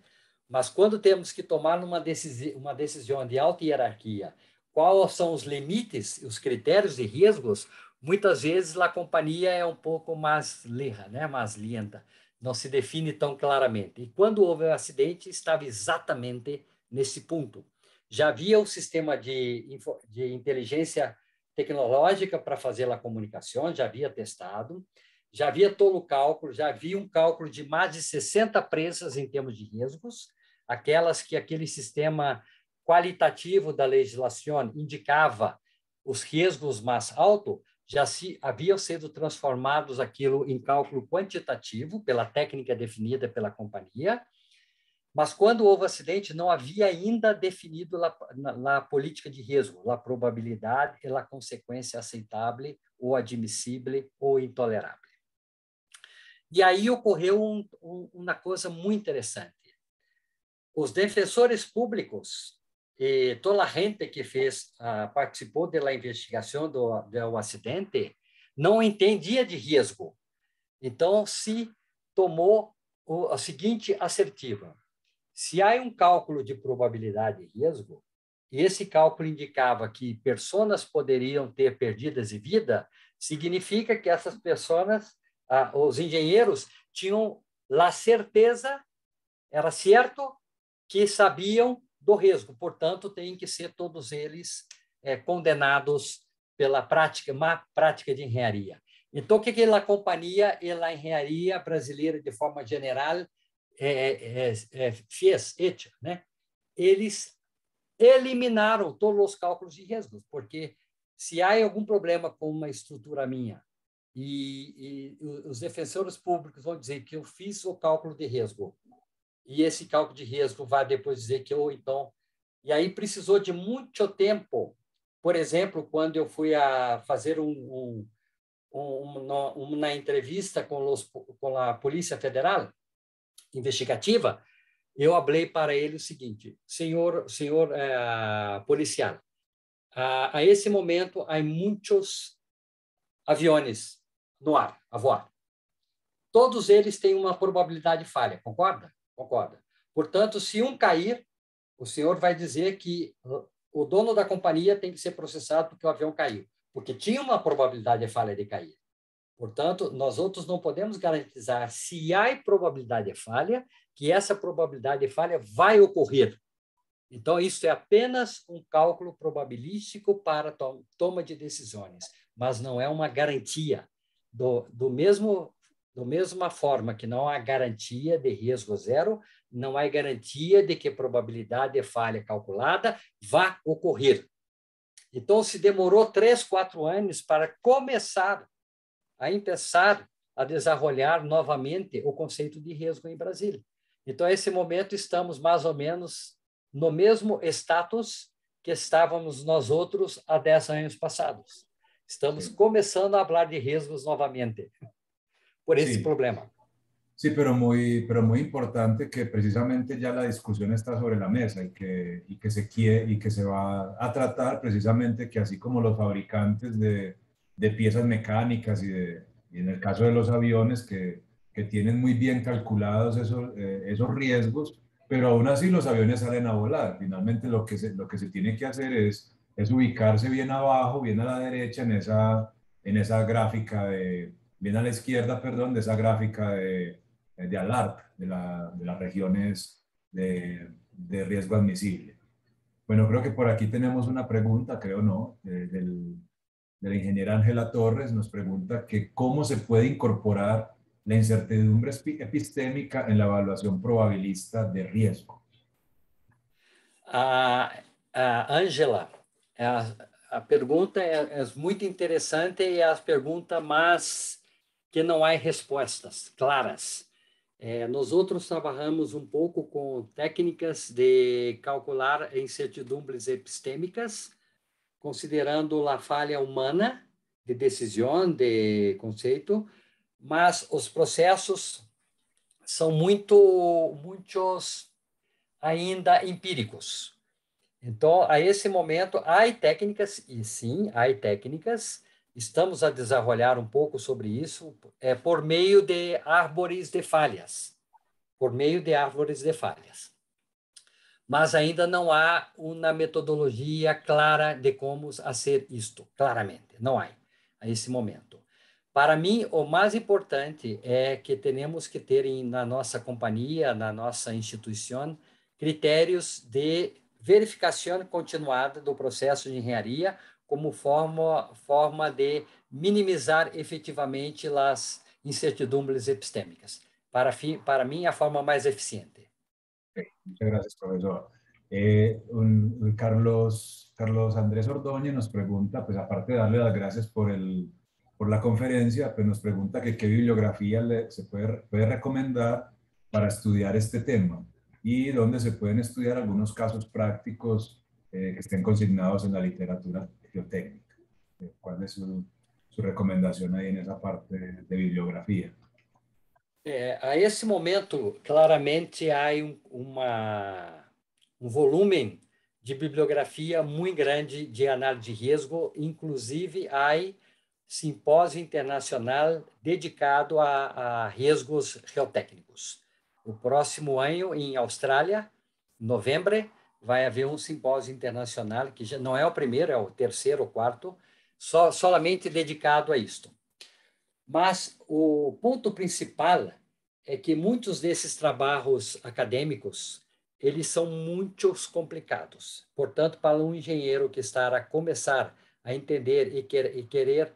Speaker 2: Mas quando temos que tomar uma decisão de alta hierarquia, quais são os limites, os critérios de riscos, muitas vezes a companhia é um pouco mais lenta, né? Mais lenta, não se define tão claramente. E quando houve o acidente, estava exatamente nesse ponto. Já havia o sistema de inteligência tecnológica para fazer a comunicação, já havia testado, já havia todo o cálculo, já havia um cálculo de mais de 60 presas em termos de riscos, aquelas que aquele sistema qualitativo da legislação indicava os riscos mais altos, já haviam sido transformados aquilo em cálculo quantitativo pela técnica definida pela companhia, mas quando houve acidente não havia ainda definido a política de risco, a probabilidade e a consequência aceitável ou admissível ou intolerável. E aí ocorreu uma coisa muito interessante. Os defensores públicos e toda a gente que participou da investigação do acidente não entendia de risco. Então, se tomou a seguinte assertiva. Se há um cálculo de probabilidade de risco, e esse cálculo indicava que pessoas poderiam ter perdidas de vida, significa que essas pessoas, os engenheiros, tinham a certeza, era certo, que sabiam do risco, portanto, têm que ser todos eles condenados pela má prática de engenharia. Então, o que a companhia e a engenharia brasileira, de forma geral, fez, né? Eles eliminaram todos os cálculos de riscos, porque se há algum problema com uma estrutura minha e os defensores públicos vão dizer que eu fiz o cálculo de risco, e esse cálculo de risco vai depois dizer que eu, então... E aí precisou de muito tempo. Por exemplo, quando eu fui a fazer uma entrevista com a Polícia Federal investigativa, eu falei para ele o seguinte: senhor policial, a esse momento há muitos aviões no ar, a voar. Todos eles têm uma probabilidade de falha, concorda? Concorda. Portanto, se um cair, o senhor vai dizer que o dono da companhia tem que ser processado porque o avião caiu, porque tinha uma probabilidade de falha de cair. Portanto, nós outros não podemos garantizar, se há probabilidade de falha, que essa probabilidade de falha vai ocorrer. Então, isso é apenas um cálculo probabilístico para toma de decisões, mas não é uma garantia. Da mesma forma que não há garantia de risco zero, não há garantia de que a probabilidade de falha calculada vá ocorrer. Então, se demorou 3, 4 anos para começar a desenvolver novamente o conceito de risco em Brasília. Então, nesse momento, estamos mais ou menos no mesmo status que estávamos nós outros há 10 anos passados. Estamos começando a falar de riscos novamente, por esse problema.
Speaker 3: Sí, pero muy importante que precisamente ya la discusión está sobre la mesa y que se va a tratar precisamente que así como los fabricantes de piezas mecánicas y en el caso de los aviones que tienen muy bien calculados esos riesgos, pero aún así los aviones salen a volar. Finalmente lo que se tiene que hacer es ubicarse bien abajo, bien a la derecha en esa gráfica bien a la izquierda, perdón, de esa gráfica de ALARP, de las regiones de riesgo admisible. Bueno, creo que por aquí tenemos una pregunta, creo no, de la ingeniera Ángela Torres. Nos pregunta que cómo se puede incorporar la incertidumbre epistémica en la evaluación probabilista de riesgo.
Speaker 2: Ángela, a pergunta é muito interessante e é a pergunta mais que não há respostas claras. Nós outros trabalhamos um pouco com técnicas de calcular incertidumbres epistêmicas, considerando a falha humana de decisão, de conceito, mas os processos são muitos ainda empíricos. Então, a esse momento, há técnicas, e sim, há técnicas, estamos a desenvolver um pouco sobre isso, por meio de árvores de falhas, Mas ainda não há uma metodologia clara de como fazer isto, claramente, não há, a esse momento. Para mim, o mais importante é que temos que ter na nossa companhia, na nossa instituição, critérios de verificação continuada do processo de engenharia como forma de minimizar efetivamente as incertidumbres epistêmicas. Para mim, a forma mais eficiente.
Speaker 3: Muchas gracias, profesor. Carlos Andrés Ordóñez nos pregunta, pues aparte de darle las gracias por la conferencia, pues nos pregunta que qué bibliografía se puede recomendar para estudiar este tema y dónde se pueden estudiar algunos casos prácticos que estén consignados en la literatura geotécnica. ¿Cuál es su recomendación ahí en esa parte de bibliografía?
Speaker 2: A esse momento, claramente, há um volume de bibliografia muito grande de análise de risco, inclusive há simpósio internacional dedicado a riscos geotécnicos. O próximo ano, em Austrália, em novembro, vai haver um simpósio internacional, que já não é o primeiro, é o terceiro ou quarto, solamente dedicado a isto. Mas o ponto principal é que muitos desses trabalhos acadêmicos, eles são muito complicados. Portanto, para um engenheiro que está a começar a entender e querer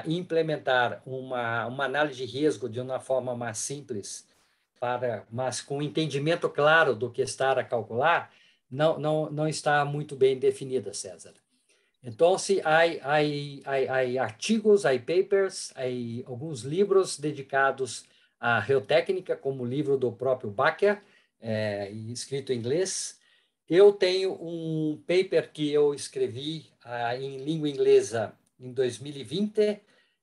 Speaker 2: implementar uma análise de risco de uma forma mais simples, mas com entendimento claro do que está a calcular, não está muito bem definida, César. Então, há artigos, há papers, há alguns livros dedicados à geotécnica, como o livro do próprio Bakker, escrito em inglês. Eu tenho um paper que eu escrevi em língua inglesa em 2020,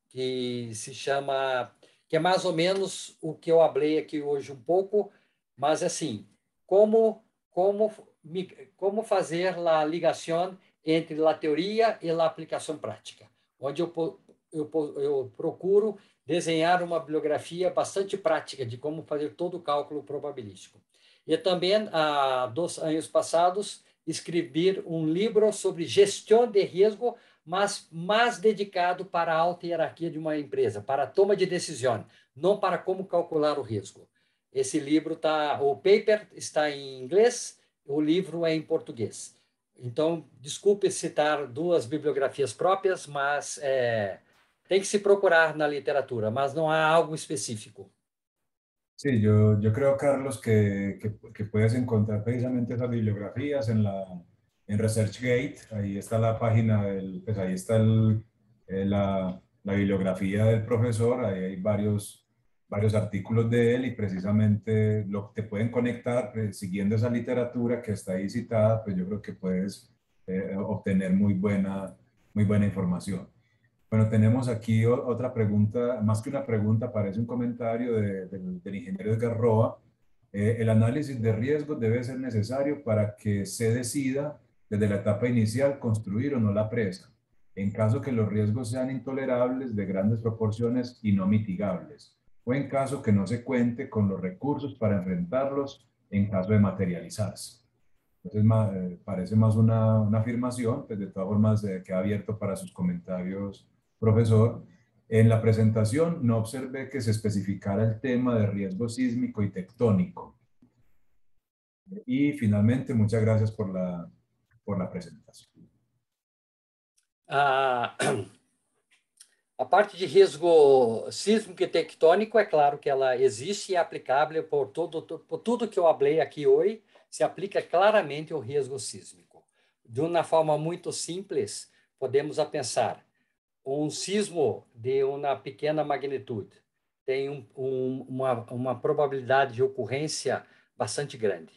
Speaker 2: que se chama, que é mais ou menos o que eu falei aqui hoje um pouco, mas assim, como fazer a ligação entre a teoria e a aplicação prática, onde eu procuro desenhar uma bibliografia bastante prática de como fazer todo o cálculo probabilístico. E também, há 2 anos passados, escrevi um livro sobre gestão de risco, mas mais dedicado para a alta hierarquia de uma empresa, para a toma de decisão, não para como calcular o risco. Esse livro o paper está em inglês, o livro é em português. Então, desculpe citar 2 bibliografias próprias, mas tem que se procurar na literatura, mas não há algo específico.
Speaker 3: Sí, yo creo, Carlos, que puedes encontrar precisamente esas bibliografías en ResearchGate. Ahí está la página, pues ahí está la bibliografía del profesor, ahí hay varios artículos de él y precisamente te pueden conectar siguiendo esa literatura que está ahí citada, pues yo creo que puedes obtener muy buena información. Bueno, tenemos aquí otra pregunta, más que una pregunta, parece un comentario del ingeniero Edgar Roa. El análisis de riesgo debe ser necesario para que se decida desde la etapa inicial construir o no la presa, en caso que los riesgos sean intolerables, de grandes proporciones y no mitigables, o en caso que no se cuente con los recursos para enfrentarlos en caso de materializarse. Entonces, parece más una afirmación, pues de todas formas queda abierto para sus comentarios, profesor. En la presentación no observé que se especificara el tema de riesgo sísmico y tectónico. Y finalmente, muchas gracias por la presentación.
Speaker 2: A parte de risco sísmico e tectônico, é claro que ela existe e é aplicável por tudo que eu falei aqui hoje, se aplica claramente o risco sísmico. De uma forma muito simples, podemos pensar um sismo de uma pequena magnitude tem uma probabilidade de ocorrência bastante grande.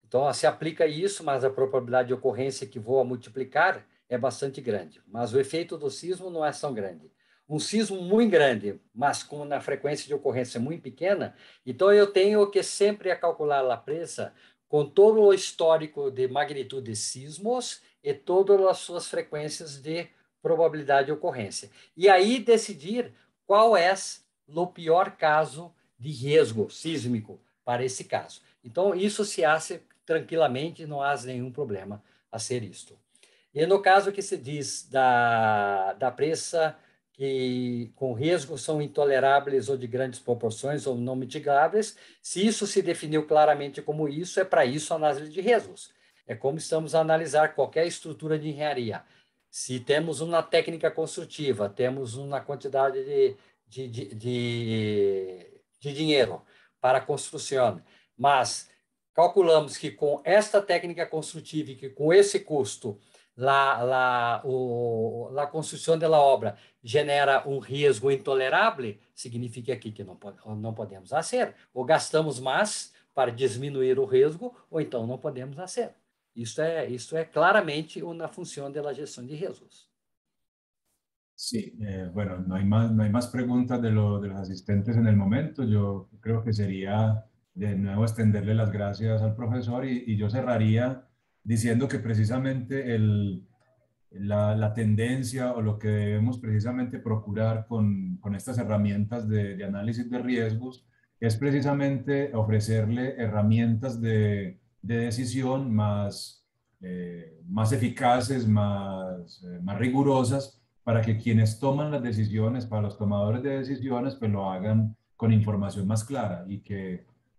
Speaker 2: Então, se aplica isso, mas a probabilidade de ocorrência que vou multiplicar é bastante grande. Mas o efeito do sismo não é tão grande. Um sismo muito grande, mas com uma frequência de ocorrência muito pequena, então eu tenho que sempre calcular a presa com todo o histórico de magnitude de sismos e todas as suas frequências de probabilidade de ocorrência. E aí decidir qual é o pior caso de risco sísmico para esse caso. Então, isso se hace tranquilamente, não há nenhum problema a ser isto. E no caso que se diz da pressa que com riscos são intoleráveis ou de grandes proporções ou não mitigáveis, se isso se definiu claramente como isso, é para isso a análise de riscos. É como estamos a analisar qualquer estrutura de engenharia. Se temos uma técnica construtiva, temos uma quantidade de dinheiro para a construção, mas calculamos que com esta técnica construtiva e que com esse custo a construção da obra genera um risco intolerável, significa aqui que não podemos fazer. Ou gastamos mais para diminuir o risco, ou então não podemos fazer. Isto é claramente uma função da gestão de riscos.
Speaker 3: Sí, bueno, no hay más preguntas de los asistentes en el momento. Yo creo que sería de nuevo extenderle las gracias al profesor y yo cerraría diciendo que precisamente la tendencia o lo que debemos precisamente procurar con estas herramientas de análisis de riesgos es precisamente ofrecerle herramientas de decisión más eficaces, más rigurosas, para que quienes toman las decisiones, para los tomadores de decisiones, pues lo hagan con información más clara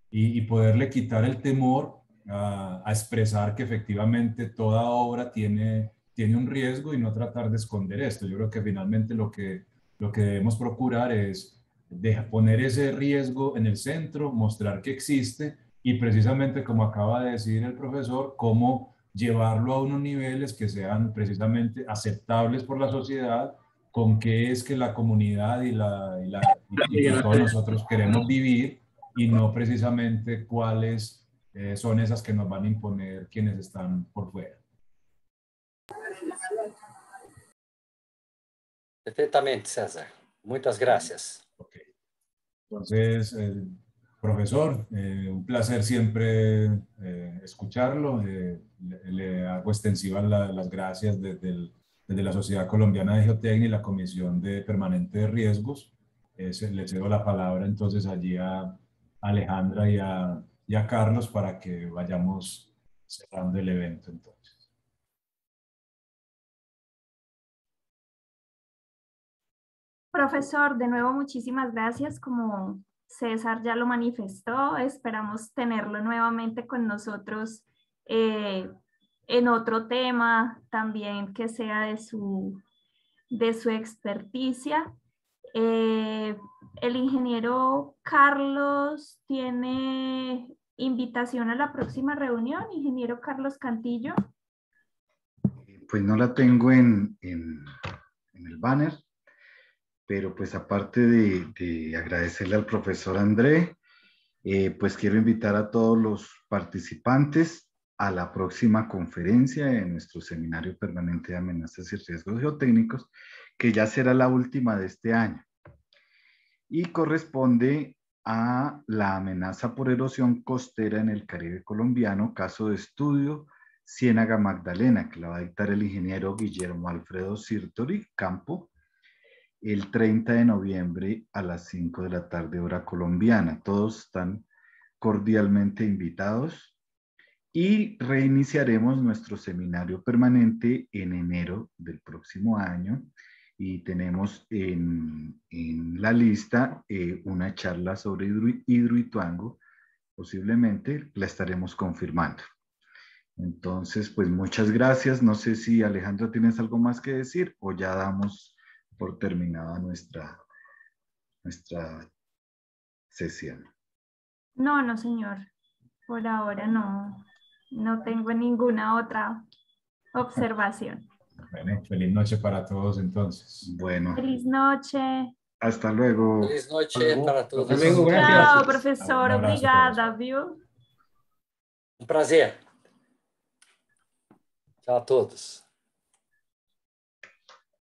Speaker 3: y poderle quitar el temor a expresar que efectivamente toda obra tiene un riesgo y no tratar de esconder esto. Yo creo que finalmente lo que debemos procurar es poner ese riesgo en el centro, mostrar que existe y precisamente, como acaba de decir el profesor, cómo llevarlo a unos niveles que sean precisamente aceptables por la sociedad, con qué es que la comunidad y todos nosotros queremos vivir, y no precisamente cuáles son esas que nos van a imponer quienes están por fuera.
Speaker 2: Perfectamente, César. Muchas gracias.
Speaker 3: Okay. Entonces, profesor, un placer siempre escucharlo. Le hago extensivas las gracias desde la Sociedad Colombiana de Geotecnia y la Comisión Permanente de Riesgos. Le cedo la palabra entonces allí a Alejandra y a Carlos para que vayamos cerrando el evento entonces.
Speaker 4: Profesor, de nuevo muchísimas gracias. Como César ya lo manifestó, esperamos tenerlo nuevamente con nosotros en otro tema también que sea de su experticia. El ingeniero Carlos tiene invitación a la próxima reunión, ingeniero Carlos Cantillo.
Speaker 1: Pues no la tengo en el banner, pero pues aparte de agradecerle al profesor André, pues quiero invitar a todos los participantes a la próxima conferencia de nuestro seminario permanente de amenazas y riesgos geotécnicos, que ya será la última de este año y corresponde a la amenaza por erosión costera en el Caribe colombiano, caso de estudio Ciénaga Magdalena, que la va a dictar el ingeniero Guillermo Alfredo Sirtori Campo, el 30 de noviembre a las 5 de la tarde, hora colombiana. Todos están cordialmente invitados y reiniciaremos nuestro seminario permanente en enero del próximo año y tenemos en la lista una charla sobre Hidroituango, posiblemente la estaremos confirmando. Entonces, pues muchas gracias. No sé si Alejandro tienes algo más que decir o ya damos por terminada nuestra sesión.
Speaker 4: No, señor. Por ahora no tengo ninguna otra observación.
Speaker 3: Bueno, feliz noche para todos entonces.
Speaker 1: Bueno.
Speaker 4: Feliz noche.
Speaker 1: Hasta luego.
Speaker 2: Feliz noite para todos.
Speaker 5: Hasta luego, gracias.
Speaker 4: Tchau, professor.
Speaker 3: Um abraço
Speaker 4: Obrigada, viu?
Speaker 2: Um prazer. Tchau a todos.